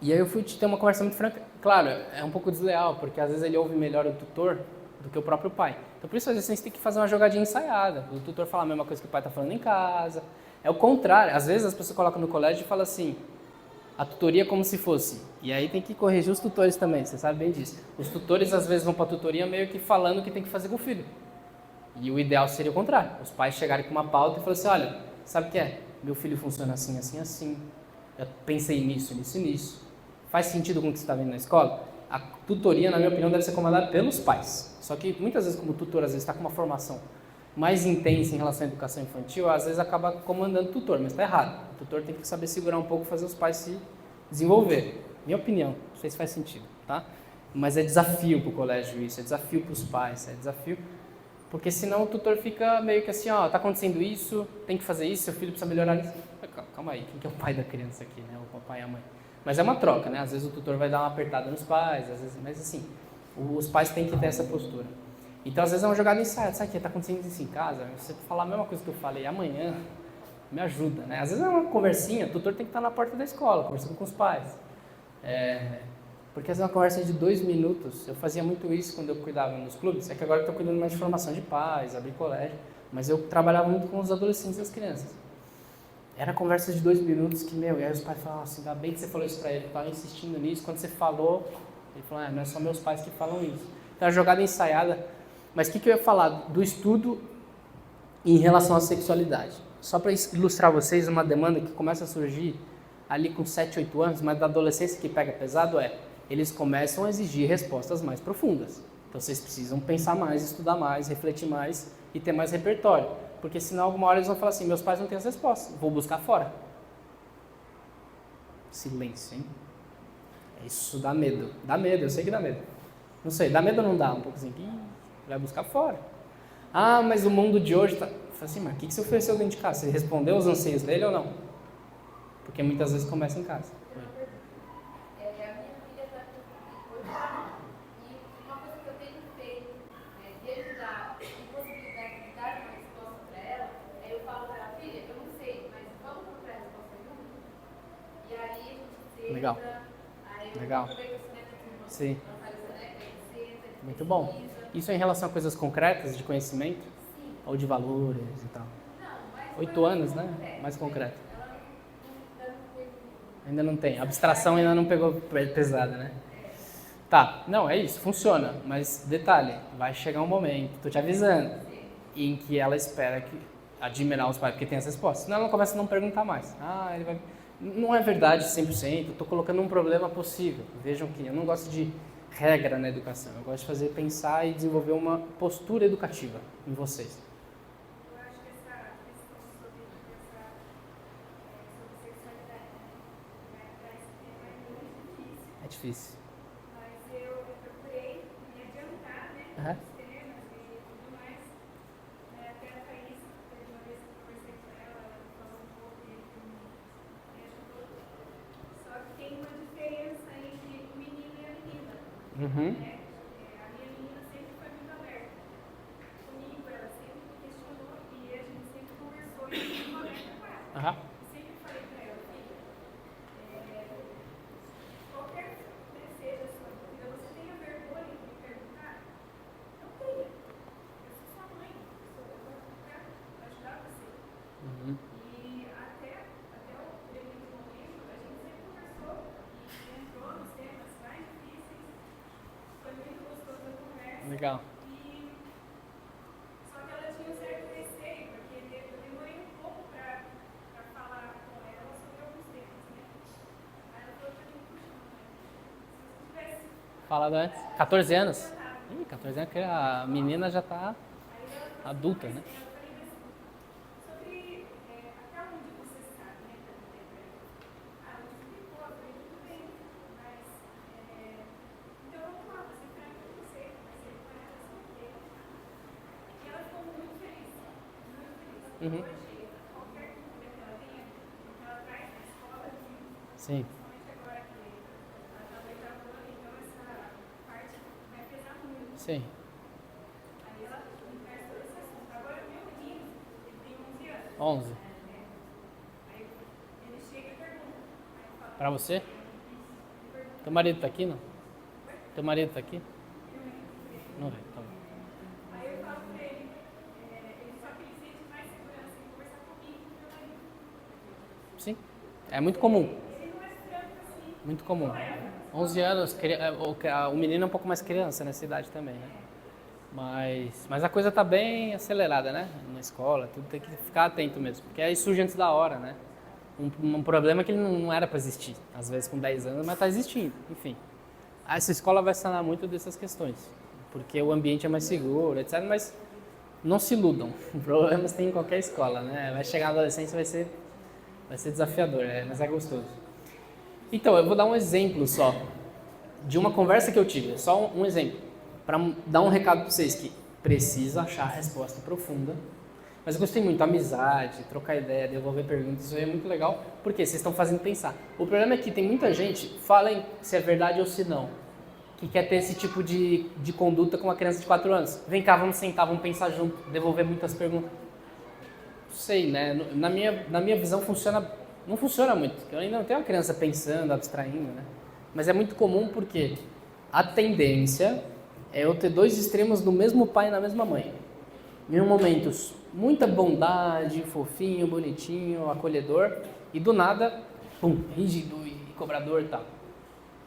E aí eu fui ter uma conversa muito franca. Claro, é um pouco desleal, porque às vezes ele ouve melhor o tutor do que o próprio pai. Então por isso às vezes a gente tem que fazer uma jogadinha ensaiada. O tutor fala a mesma coisa que o pai está falando em casa. É o contrário. Às vezes as pessoas colocam no colégio e falam assim, a tutoria é como se fosse. E aí tem que corrigir os tutores também, você sabe bem disso. Os tutores às vezes vão para a tutoria meio que falando o que tem que fazer com o filho. E o ideal seria o contrário. Os pais chegarem com uma pauta e falarem assim, olha, sabe o que é? Meu filho funciona assim, assim, assim. Eu pensei nisso, nisso e nisso. Faz sentido com o que você está vendo na escola? A tutoria, na minha opinião, deve ser comandada pelos pais. Só que muitas vezes, como tutor, às vezes está com uma formação mais intensa em relação à educação infantil, às vezes acaba comandando o tutor, mas está errado. O tutor tem que saber segurar um pouco, fazer os pais se desenvolver. Minha opinião, não sei se faz sentido, tá? Mas é desafio para o colégio isso, é desafio para os pais, é desafio, porque senão o tutor fica meio que assim, ó, tá acontecendo isso, tem que fazer isso, seu filho precisa melhorar isso. Calma aí, quem que é o pai da criança aqui, né? O papai e a mãe. Mas é uma troca, né? Às vezes o tutor vai dar uma apertada nos pais, às vezes, mas assim, os pais têm que ter essa postura. Então, às vezes é uma jogada ensaiada, sabe o que está acontecendo isso em casa? Você falar a mesma coisa que eu falei amanhã, me ajuda, né? Às vezes é uma conversinha, o tutor tem que estar na porta da escola, conversando com os pais. Porque às vezes é uma conversa de 2 minutos, eu fazia muito isso quando eu cuidava nos clubes, é que agora eu estou cuidando mais de formação de pais, abrir colégio, mas eu trabalhava muito com os adolescentes e as crianças. Era conversa de 2 minutos que, e aí os pais falavam assim, ainda bem que você falou isso para ele, eu estava insistindo nisso, quando você falou, ele falou, não é só meus pais que falam isso. Então a jogada ensaiada, mas o que eu ia falar do estudo em relação à sexualidade? Só para ilustrar vocês uma demanda que começa a surgir ali com 7, 8 anos, mas da adolescência que pega pesado eles começam a exigir respostas mais profundas. Então vocês precisam pensar mais, estudar mais, refletir mais e ter mais repertório. Porque senão alguma hora eles vão falar assim, meus pais não têm as respostas, vou buscar fora. Silêncio, hein? Isso dá medo. Dá medo, eu sei que dá medo. Não sei, dá medo ou não dá? Um pouco assim, vai buscar fora. Ah, mas o mundo de hoje tá... Eu falei assim, mas o que você ofereceu dentro de casa? Você respondeu os anseios dele ou não? Porque muitas vezes começa em casa. A minha filha está com 8 anos. E uma coisa que eu tenho feito, desde a impossibilidade de dar uma resposta para ela, eu falo para ela, filha, eu não sei, mas vamos procurar a resposta junto? E aí a gente senta, Legal. aí eu Legal. aproveito esse método de Sim. senta, Muito bom. Isso é em relação a coisas concretas de conhecimento? Sim. Ou de valores e tal? Não, mas 8 anos, né? Mais concreto. Ainda não tem. A abstração ainda não pegou pesada, né? Tá, não, é isso, funciona. Mas detalhe, vai chegar um momento, tô te avisando, em que ela espera que admirar os pais, porque tem as respostas. Senão ela começa a não perguntar mais. Ah, ele vai... Não é verdade 100%, eu tô colocando um problema possível. Vejam que eu não gosto de regra na educação, eu gosto de fazer pensar e desenvolver uma postura educativa em vocês. Eu acho que essa questão sobre sexualidade, para esse tema é muito difícil, É difícil. mas eu procurei me adiantar, né, Aham. nos temas e tudo mais. Até a Thaís, teve uma vez que eu conversei com ela falou um pouco e me ajudou. Só que tem uma diferença entre o menino e a menina. Uhum. A minha menina sempre foi muito aberta. Comigo, ela sempre me questionou e a gente sempre conversou e eu fui aberta com ela. Aham. Sempre falei para ela, filha, qualquer seja a sua dúvida, você tenha vergonha de me perguntar? Não tenha. Eu sou sua mãe, eu vou ficar para ajudar você. Uhum. E até o devido momento, a gente sempre conversou e entrou nos temas mais difíceis. Foi muito gostoso a conversa. Legal. Só que ela tinha um certo receio, porque eu demorei um pouco para falar com ela sobre alguns temas, né? Aí ela falou para mim, puxa, mamãe, se você tivesse Falado antes. 14 anos? Ih, 14 anos que a menina já tá adulta, né? eu falei assim, sobre até onde você sabe, né? Eu explicou, eu falei, tudo bem, mas então vamos lá, você franca com você, vai ser com ela, assim, e ela ficou muito feliz, muito feliz. Uhum. Hoje, qualquer dúvida que ela tenha, ela traz na escola, Sim. principalmente agora que ela está no 8º ano, então essa parte vai pesar muito. Sim. Aí ela me traz todo esse assunto. Agora, meu menino, ele tem 11 anos. 11. Aí ele chega e pergunta. Aí eu falo, Pra você? Teu marido tá aqui, não? Teu marido tá aqui? Não vem, tá bom. aí eu falo pra ele, só que ele sente mais segurança em conversar comigo do que o meu marido. Sim. É muito comum. Ele não é franco assim. Muito comum. 11 anos, o menino é um pouco mais criança nessa idade também, né? Mas a coisa tá bem acelerada, né? Na escola, tudo tem que ficar atento mesmo. Porque aí surge antes da hora, né? Um problema que ele não era para existir. Às vezes com 10 anos, mas tá existindo. Enfim. Essa escola vai sanar muito dessas questões. Porque o ambiente é mais seguro, etc. Mas não se iludam. Problemas tem em qualquer escola, né? Vai chegar na adolescência, vai ser desafiador, né? Mas é gostoso. Então, eu vou dar um exemplo só de uma conversa que eu tive. Só um exemplo. Para dar um recado para vocês que precisa achar a resposta profunda. Mas eu gostei muito, amizade, trocar ideia, devolver perguntas, isso aí é muito legal, porque vocês estão fazendo pensar. O problema é que tem muita gente, falem se é verdade ou se não, que quer ter esse tipo de conduta com uma criança de 4 anos. Vem cá, vamos sentar, vamos pensar junto, devolver muitas perguntas. Não sei, né? Na minha visão não funciona muito, porque eu ainda não tenho uma criança pensando, abstraindo, né? Mas é muito comum porque a tendência é eu ter 2 extremos do mesmo pai e na mesma mãe. Em momentos, muita bondade, fofinho, bonitinho, acolhedor, e do nada, pum, rígido e cobrador e tal.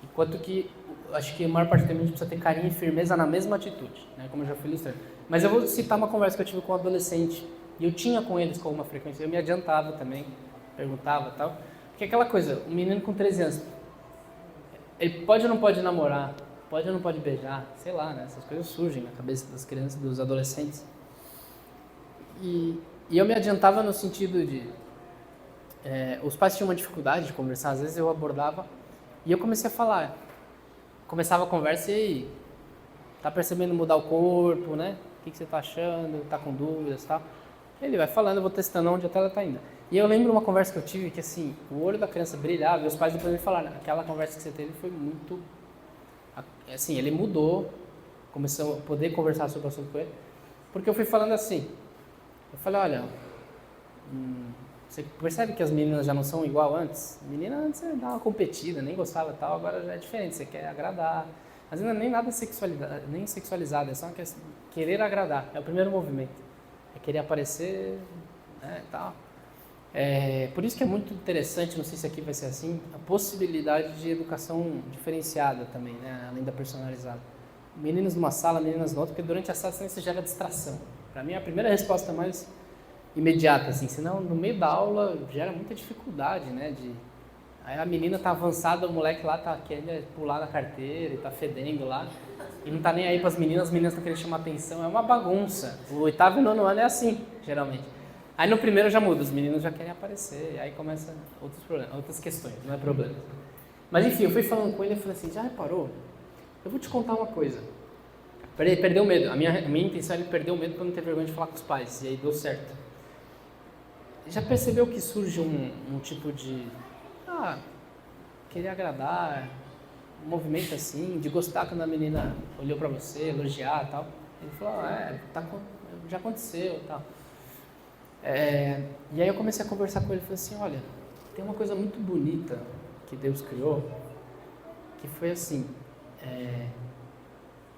Enquanto que, acho que a maior parte do tempo a gente precisa ter carinho e firmeza na mesma atitude, né, como eu já fui ilustrando. Mas eu vou citar uma conversa que eu tive com um adolescente, e eu tinha com eles com uma frequência, eu me adiantava também, perguntava e tal. Porque aquela coisa, um menino com 13 anos, ele pode ou não pode namorar, pode ou não pode beijar, sei lá, né, essas coisas surgem na cabeça das crianças, dos adolescentes. E eu me adiantava no sentido de... os pais tinham uma dificuldade de conversar, às vezes eu abordava E eu comecei a falar. Começava a conversa e aí, tá percebendo mudar o corpo, né? O que você tá achando? Tá com dúvidas e tal? Ele vai falando, eu vou testando onde até ela tá indo. E eu lembro uma conversa que eu tive que assim, o olho da criança brilhava e os pais depois me falaram, aquela conversa que você teve foi muito... Assim, ele mudou, começou a poder conversar sobre o assunto com ele, porque eu fui falando assim, eu falei, olha, você percebe que as meninas já não são igual antes? Menina antes você dava uma competida, nem gostava e tal, agora já é diferente, você quer agradar. Mas ainda nem nada nem sexualizado, é só uma questão, querer agradar, é o primeiro movimento. É querer aparecer, né, e tal. Por isso que é muito interessante, não sei se aqui vai ser assim, a possibilidade de educação diferenciada também, né, além da personalizada. Meninos numa sala, meninas na outra, porque durante a sala você gera distração. Para mim, a primeira resposta mais imediata, assim, senão no meio da aula gera muita dificuldade, né, aí a menina tá avançada, o moleque lá tá querendo pular na carteira e tá fedendo lá, e não tá nem aí pras meninas estão querendo chamar atenção, é uma bagunça. O 8º e 9º ano é assim, geralmente. Aí no primeiro já muda, os meninos já querem aparecer, aí começa outros problemas, outras questões, não é problema. Mas enfim, eu fui falando com ele e falei assim, já reparou? Eu vou te contar uma coisa. Perdeu o medo, a minha intenção era perder o medo para não ter vergonha de falar com os pais, e aí deu certo. Já percebeu que surge um tipo de, querer agradar, um movimento assim, de gostar quando a menina olhou pra você, elogiar e tal? Ele falou, já aconteceu e tal. E aí eu comecei a conversar com ele e falei assim, olha, tem uma coisa muito bonita que Deus criou, que foi assim,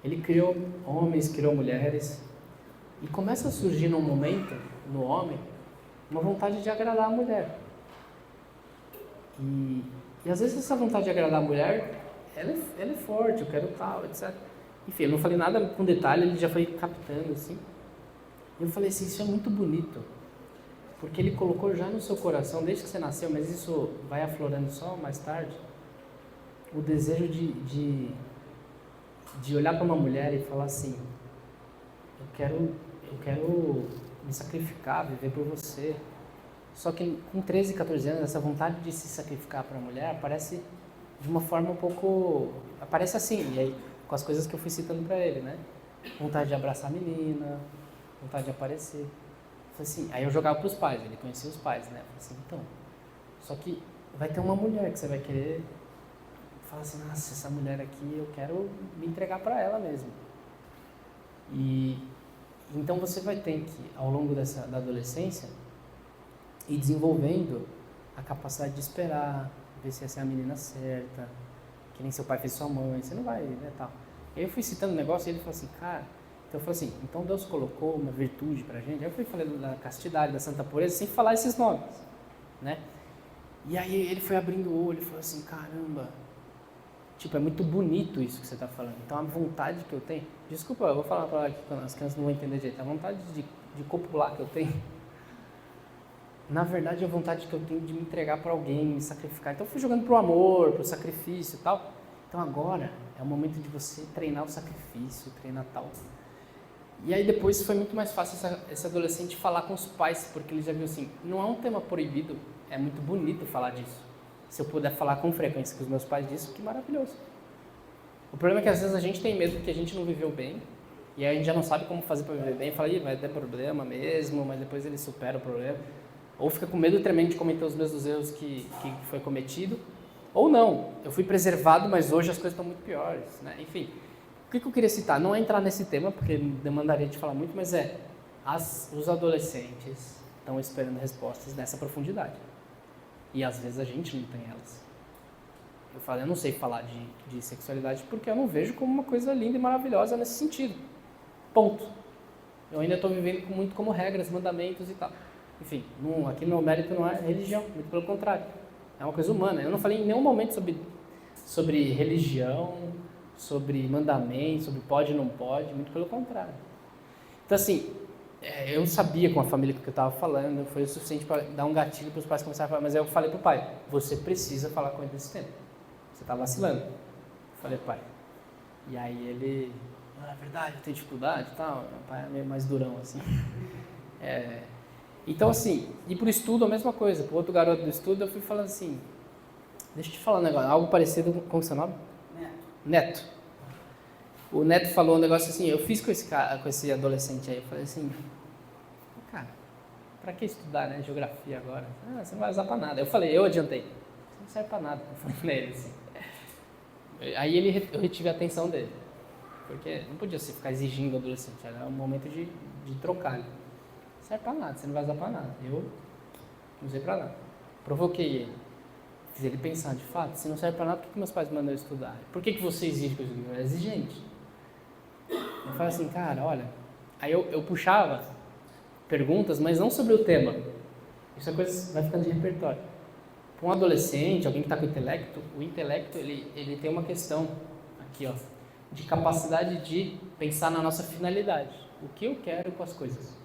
Ele criou homens, criou mulheres, e começa a surgir num momento, no homem, uma vontade de agradar a mulher. E às vezes essa vontade de agradar a mulher, ela é forte, eu quero tal, etc. Enfim, eu não falei nada com detalhe, ele já foi captando, assim. E eu falei assim, isso é muito bonito, porque ele colocou já no seu coração, desde que você nasceu, mas isso vai aflorando só mais tarde, o desejo de olhar para uma mulher e falar assim, eu quero me sacrificar, viver por você. Só que com 13, 14 anos, essa vontade de se sacrificar para a mulher aparece de uma forma um pouco... Aparece assim, e aí com as coisas que eu fui citando para ele, né? Vontade de abraçar a menina, vontade de aparecer. Assim, aí eu jogava para os pais, ele conhecia os pais, né? Falei assim, então, só que vai ter uma mulher que você vai querer falar assim, nossa, essa mulher aqui, eu quero me entregar para ela mesmo. E então você vai ter que, ao longo da adolescência, ir desenvolvendo a capacidade de esperar, ver se essa é a menina certa, que nem seu pai fez sua mãe, você não vai, né, tal. E aí eu fui citando um negócio e ele falou assim, cara, então eu falei assim, então Deus colocou uma virtude pra gente, aí eu fui falando da castidade, da santa pureza, sem falar esses nomes, né. E aí ele foi abrindo o olho e falou assim, caramba, tipo, é muito bonito isso que você está falando. Então a vontade que eu tenho, desculpa, eu vou falar para aqui, as crianças não vão entender direito, a vontade de copular que eu tenho, na verdade é a vontade que eu tenho de me entregar para alguém, me sacrificar. Então eu fui jogando pro amor, pro sacrifício e tal. Então agora é o momento de você treinar o sacrifício, treinar tal. E aí depois foi muito mais fácil esse adolescente falar com os pais, porque ele já viu assim, não é um tema proibido, é muito bonito falar disso. Se eu puder falar com frequência com os meus pais disso, que maravilhoso. O problema é que às vezes a gente tem medo porque a gente não viveu bem, e aí a gente já não sabe como fazer para viver bem, fala, vai ter problema mesmo, mas depois ele supera o problema. Ou fica com medo tremendo de cometer os mesmos erros que foi cometido, ou não, eu fui preservado, mas hoje as coisas estão muito piores, né? Enfim, o que eu queria citar, não é entrar nesse tema, porque demandaria de falar muito, mas os adolescentes estão esperando respostas nessa profundidade. E às vezes a gente não tem elas. Eu não sei falar de sexualidade porque eu não vejo como uma coisa linda e maravilhosa nesse sentido. Ponto. Eu ainda estou vivendo muito como regras, mandamentos e tal. Enfim, aqui no meu mérito não é religião, muito pelo contrário. É uma coisa humana. Eu não falei em nenhum momento sobre religião, sobre mandamento, sobre pode e não pode, muito pelo contrário. Então assim, eu não sabia com a família que eu estava falando, foi o suficiente para dar um gatilho para os pais começarem a falar, mas aí eu falei para o pai, você precisa falar com ele desse tema, você está vacilando. Eu falei, pai, e aí ele, é verdade, eu tenho dificuldade e tal, meu pai é meio mais durão assim. Então assim, e para o estudo a mesma coisa, para o outro garoto do estudo eu fui falando assim, Deixa eu te falar um negócio, algo parecido com o seu nome? Neto. Neto. O Neto falou um negócio assim, eu fiz com esse adolescente aí, eu falei assim, cara, pra que estudar, né, geografia agora? Ah, você não vai usar pra nada. Eu adiantei, você não serve pra nada, eu falei pra ele assim. Aí eu retive a atenção dele, porque não podia ser ficar exigindo o adolescente, era um momento de trocar. Não serve pra nada, você não vai usar pra nada. Eu não usei pra nada. Provoquei ele. Fiz ele pensar, de fato, se não serve pra nada, por que meus pais mandam eu estudar? Por que você exige que eu estude? É exigente. Eu falei assim, cara, olha... Aí eu puxava perguntas, mas não sobre o tema. Isso é coisa vai ficando de repertório. Para um adolescente, alguém que está com intelecto, o intelecto ele tem uma questão aqui, ó, de capacidade de pensar na nossa finalidade. O que eu quero com as coisas.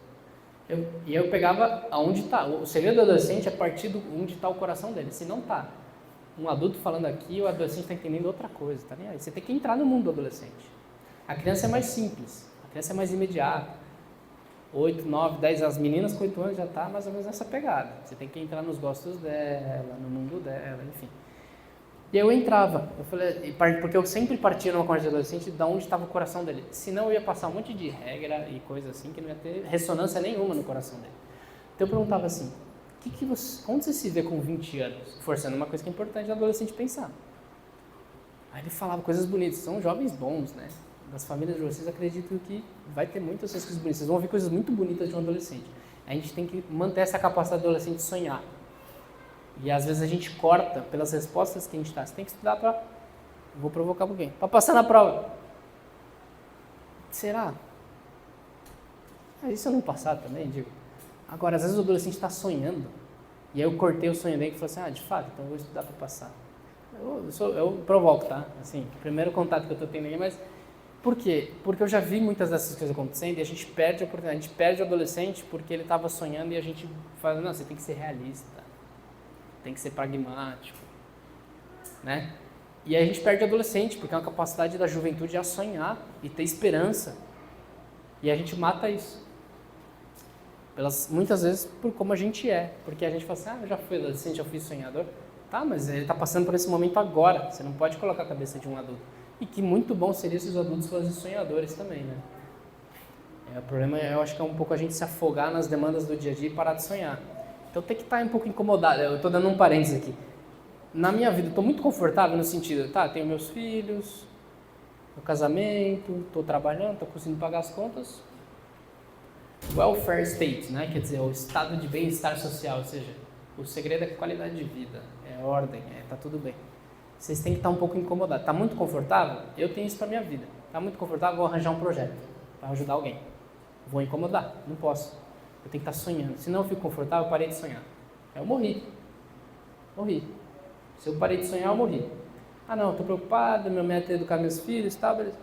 E eu pegava aonde está. O segredo do adolescente é a partir de onde está o coração dele. Se não está um adulto falando aqui, o adolescente está entendendo outra coisa. Tá nem aí. Você tem que entrar no mundo do adolescente. A criança é mais simples. A criança é mais imediata. 8, 9, 10, as meninas com 8 anos já tá mais ou menos nessa pegada. Você tem que entrar nos gostos dela, no mundo dela, enfim. E eu entrava, eu falei, porque eu sempre partia numa conversa de adolescente de onde estava o coração dele. Senão eu ia passar um monte de regra e coisa assim que não ia ter ressonância nenhuma no coração dele. Então eu perguntava assim, onde você se vê com 20 anos? Forçando uma coisa que é importante o adolescente pensar. Aí ele falava coisas bonitas, são jovens bons, né? Das famílias de vocês, acredito que vai ter muitas coisas bonitas. Vocês vão ouvir coisas muito bonitas de um adolescente. A gente tem que manter essa capacidade do adolescente de sonhar. E às vezes a gente corta pelas respostas que a gente dá. Você tem que estudar para... Vou provocar um pouquinho. Para passar na prova. Será? E se eu não passar também, digo. Agora, às vezes o adolescente está sonhando. E aí eu cortei o sonho dele e falei assim, de fato, então eu vou estudar para passar. Eu provoco, tá? Assim, primeiro contato que eu estou tendo aí, mas... Por quê? Porque eu já vi muitas dessas coisas acontecendo e a gente perde a oportunidade. A gente perde o adolescente porque ele estava sonhando e a gente fala, não, você tem que ser realista, tem que ser pragmático, né? E aí a gente perde o adolescente porque é uma capacidade da juventude a sonhar e ter esperança. E a gente mata isso. Muitas vezes por como a gente é. Porque a gente fala assim, eu já fui adolescente, já fui sonhador. Tá, mas ele está passando por esse momento agora. Você não pode colocar a cabeça de um adulto. E que muito bom seria se os adultos fossem sonhadores também, né? O problema, eu acho que é um pouco a gente se afogar nas demandas do dia a dia e parar de sonhar. Então tem que estar um pouco incomodado. Eu estou dando um parênteses aqui. Na minha vida, estou muito confortável no sentido, tenho meus filhos, meu casamento, estou trabalhando, estou conseguindo pagar as contas. Welfare state, né? Quer dizer, o estado de bem-estar social, ou seja, o segredo é qualidade de vida, é ordem, tá tudo bem. Vocês têm que estar um pouco incomodados. Está muito confortável? Eu tenho isso para minha vida. Está muito confortável? Vou arranjar um projeto para ajudar alguém. Vou incomodar? Não posso. Eu tenho que estar sonhando. Se não eu fico confortável, eu parei de sonhar. Eu morri. Se eu parei de sonhar, eu morri. Não, estou preocupado, meu método é educar meus filhos, tal, beleza.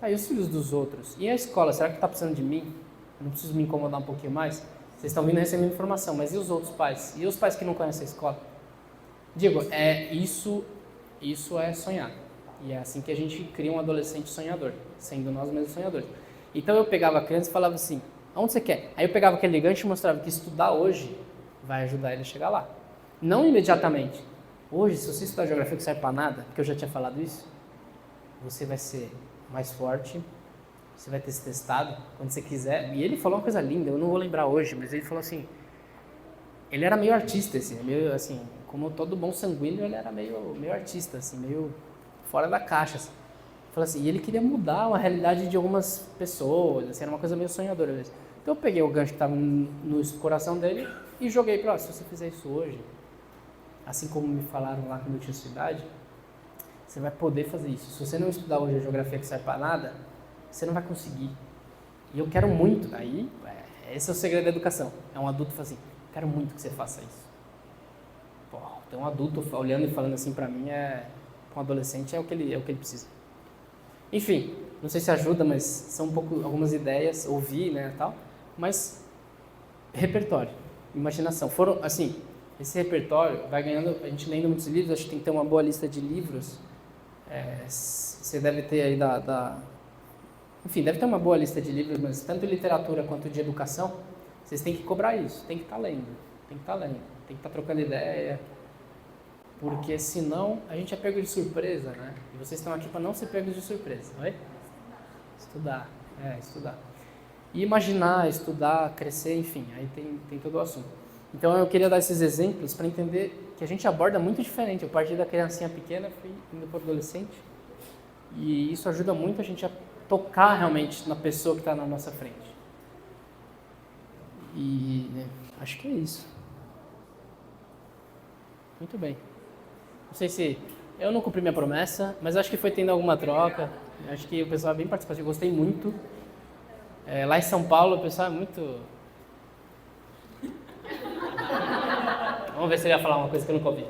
E os filhos dos outros? E a escola? Será que está precisando de mim? Eu não preciso me incomodar um pouquinho mais? Vocês estão vindo recebendo informação, mas e os outros pais? E os pais que não conhecem a escola? Digo, isso é sonhar. E é assim que a gente cria um adolescente sonhador, sendo nós mesmos sonhadores. Então eu pegava a criança e falava assim, aonde você quer? Aí eu pegava aquele gancho e mostrava que estudar hoje vai ajudar ele a chegar lá. Não imediatamente. Hoje, se você estudar geografia que serve para nada, porque eu já tinha falado isso, você vai ser mais forte, você vai ter se testado quando você quiser. E ele falou uma coisa linda, eu não vou lembrar hoje, mas ele falou assim, ele era meio artista, assim, meio assim, como todo bom sanguíneo, ele era meio artista, assim, meio fora da caixa. Assim. Falou assim, e ele queria mudar a realidade de algumas pessoas, assim, era uma coisa meio sonhadora mesmo. Então eu peguei o gancho que estava no coração dele e joguei para se você fizer isso hoje, assim como me falaram lá quando eu tinha sua idade, você vai poder fazer isso. Se você não estudar hoje a geografia que serve para nada, você não vai conseguir. E eu quero muito, esse é o segredo da educação. É um adulto que fala assim, quero muito que você faça isso. Tem um adulto olhando e falando assim para mim, para um adolescente é o que ele precisa. Enfim, não sei se ajuda, mas são algumas ideias, ouvir, né, tal, mas repertório, imaginação. Foram, assim, esse repertório vai ganhando, a gente lendo muitos livros, acho que tem que ter uma boa lista de livros, você deve ter aí enfim, deve ter uma boa lista de livros, mas tanto de literatura quanto de educação, vocês têm que cobrar isso, tem que estar lendo, tem que estar trocando ideia. porque senão a gente é pego de surpresa, né? E vocês estão aqui para não ser pegos de surpresa, oi? Estudar, estudar. E imaginar, estudar, crescer, enfim, aí tem todo o assunto. Então eu queria dar esses exemplos para entender que a gente aborda muito diferente. Eu parti da criancinha pequena, fui indo para o adolescente, e isso ajuda muito a gente a tocar realmente na pessoa que está na nossa frente. E acho que é isso. Muito bem. Não sei se eu não cumpri minha promessa, mas acho que foi tendo alguma troca. Acho que o pessoal é bem participativo, gostei muito. Lá em São Paulo o pessoal é muito... Vamos ver se ele vai falar uma coisa que eu nunca ouvi.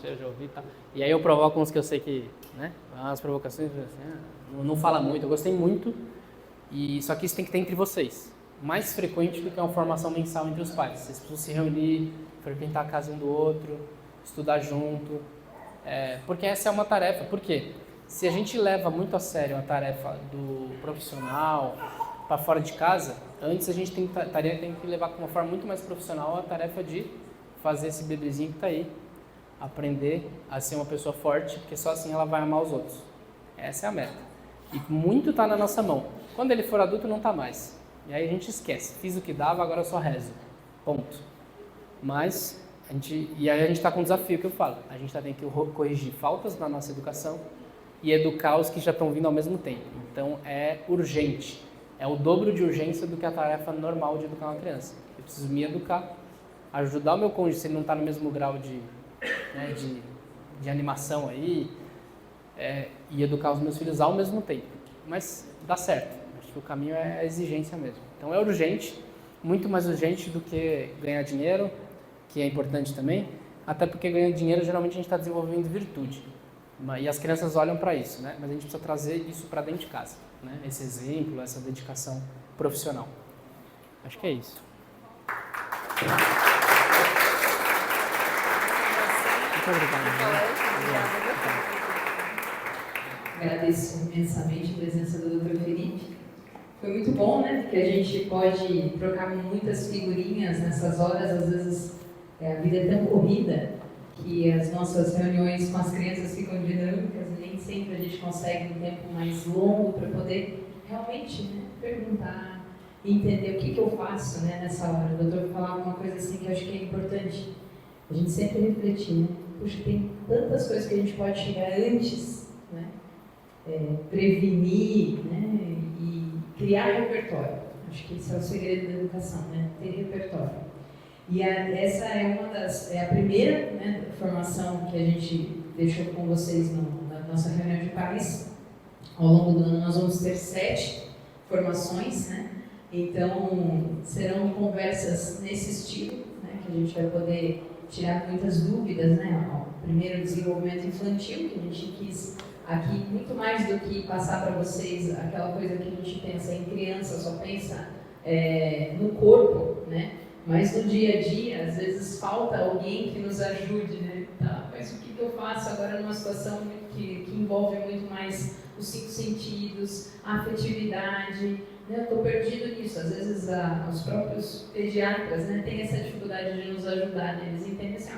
Eu já ouvi e tal. E aí eu provoco uns que eu sei que, né? As provocações, assim, não fala muito, eu gostei muito. E só que isso tem que ter entre vocês. Mais frequente do que uma formação mensal entre os pais. Vocês precisam se reunir, frequentar a casa um do outro, estudar junto. Porque essa é uma tarefa. Por quê? Se a gente leva muito a sério a tarefa do profissional para fora de casa, antes a gente tem que levar com uma forma muito mais profissional a tarefa de fazer esse bebezinho que está aí aprender a ser uma pessoa forte, porque só assim ela vai amar os outros. Essa é a meta. E muito está na nossa mão. Quando ele for adulto, não está mais. E aí a gente esquece. Fiz o que dava, agora eu só rezo. Ponto. Mas, a gente está com um desafio que eu falo. A gente tem que corrigir faltas na nossa educação e educar os que já estão vindo ao mesmo tempo. Então, é urgente. É o dobro de urgência do que a tarefa normal de educar uma criança. Eu preciso me educar, ajudar o meu cônjuge, se ele não está no mesmo grau de animação aí, e educar os meus filhos ao mesmo tempo. Mas dá certo. Acho que o caminho é a exigência mesmo. Então é urgente, muito mais urgente do que ganhar dinheiro, que é importante também, até porque ganhando dinheiro geralmente a gente está desenvolvendo virtude. E as crianças olham para isso, né? Mas a gente precisa trazer isso para dentro de casa, né? Esse exemplo, essa dedicação profissional. Acho que é isso. Muito obrigado. Agradeço imensamente a presença do Dr. Felipe. Foi muito bom, né? Porque a gente pode trocar muitas figurinhas nessas horas. Às vezes a vida é tão corrida que as nossas reuniões com as crianças ficam dinâmicas e nem sempre a gente consegue um tempo mais longo para poder realmente, né, perguntar e entender o que eu faço, né, nessa hora. O doutor falava uma coisa assim que eu acho que é importante a gente sempre refletir, né? Puxa, tem tantas coisas que a gente pode chegar antes, né? Prevenir, né? E criar repertório. Acho que esse é o segredo da educação, né? Ter repertório. E essa é a primeira, né, formação que a gente deixou com vocês na nossa reunião de pais. Ao longo do ano nós vamos ter 7 formações, né? Então serão conversas nesse estilo, né, que a gente vai poder tirar muitas dúvidas, né? O primeiro, desenvolvimento infantil, que a gente quis aqui, muito mais do que passar para vocês aquela coisa que a gente pensa em criança, só pensa no corpo, né? Mas no dia a dia, às vezes falta alguém que nos ajude, né? Tá, mas o que eu faço agora numa situação que envolve muito mais os 5 sentidos, a afetividade, né? Eu estou perdido nisso. Às vezes os próprios pediatras, né, têm essa dificuldade de nos ajudar, né? Eles entendem assim,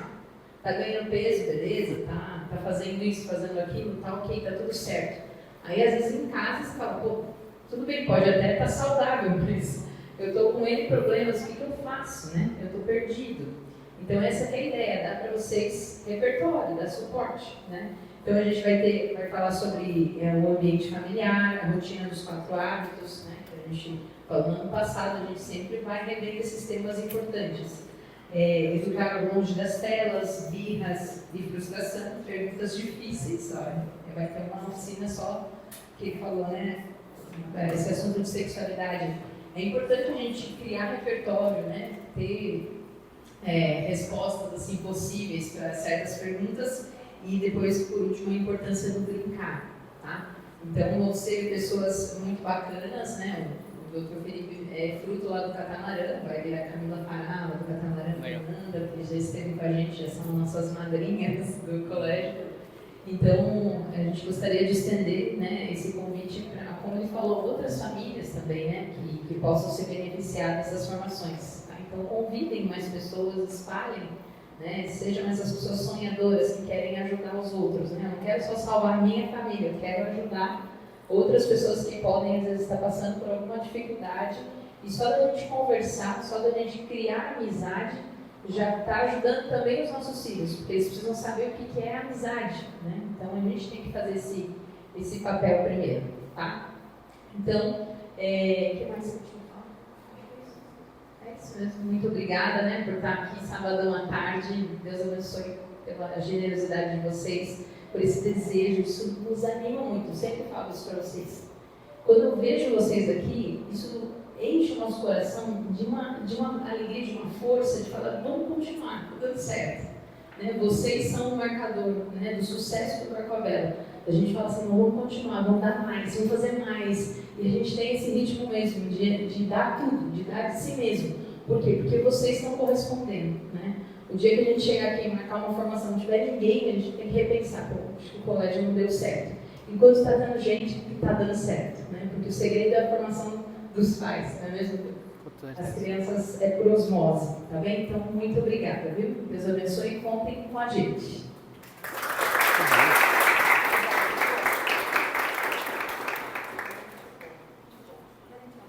tá ganhando peso, beleza, tá fazendo isso, fazendo aquilo, tá ok, tá tudo certo. Aí às vezes em casa você fala, pô, tudo bem, pode até estar saudável, mas eu estou com N problemas, o que eu faço, né? Eu estou perdido. Então essa é a ideia, dar para vocês repertório, dar suporte, né? Então a gente vai falar sobre o ambiente familiar, a rotina dos 4 hábitos, né? Que a gente falou no ano passado, a gente sempre vai revendo esses temas importantes. Educar longe das telas, birras e frustração, perguntas difíceis, olha. Vai ter uma oficina só que ele falou, né? Esse assunto de sexualidade. É importante a gente criar repertório, né? Ter respostas assim, possíveis para certas perguntas e depois, por último, a importância do brincar, tá? Então, vão ser pessoas muito bacanas, né? O Dr. Felipe é fruto lá do Catamarã, vai vir a Camila Farala do Catamarã, Fernanda, que já esteve com a gente, já são nossas madrinhas do colégio. Então, a gente gostaria de estender, né, esse convite para, como ele falou, outras famílias também, né, que possam ser beneficiadas das formações. Tá? Então, convidem mais pessoas, espalhem né? Sejam essas pessoas sonhadoras que querem ajudar os outros, né? Eu não quero só salvar a minha família, eu quero ajudar outras pessoas que podem, às vezes, estar passando por alguma dificuldade. E só da gente conversar, só da gente criar amizade, já está ajudando também os nossos filhos, porque eles precisam saber o que é amizade, né? Então a gente tem que fazer esse papel primeiro, tá? Então, o que mais que eu tinha falado? É isso mesmo, muito obrigada, né, por estar aqui sabadão à tarde. Deus abençoe pela generosidade de vocês, por esse desejo, isso nos anima muito. Eu sempre falo isso para vocês. Quando eu vejo vocês aqui, isso enche o nosso coração de uma alegria, de uma força, de falar, vamos continuar, tá dando certo. Né? Vocês são o marcador, né, do sucesso do Barcovelo. A gente fala assim, vamos continuar, vamos dar mais, vamos fazer mais. E a gente tem esse ritmo mesmo de dar tudo, de dar de si mesmo. Por quê? Porque vocês estão correspondendo. Né? O dia que a gente chegar aqui e marcar uma formação, não tiver ninguém, a gente tem que repensar, pô, acho que o colégio não deu certo. Enquanto está dando gente, está dando certo. Né? Porque o segredo é a formação dos pais, não é mesmo? As crianças é por osmose, tá bem? Então, muito obrigada, viu? Deus abençoe e contem com a gente.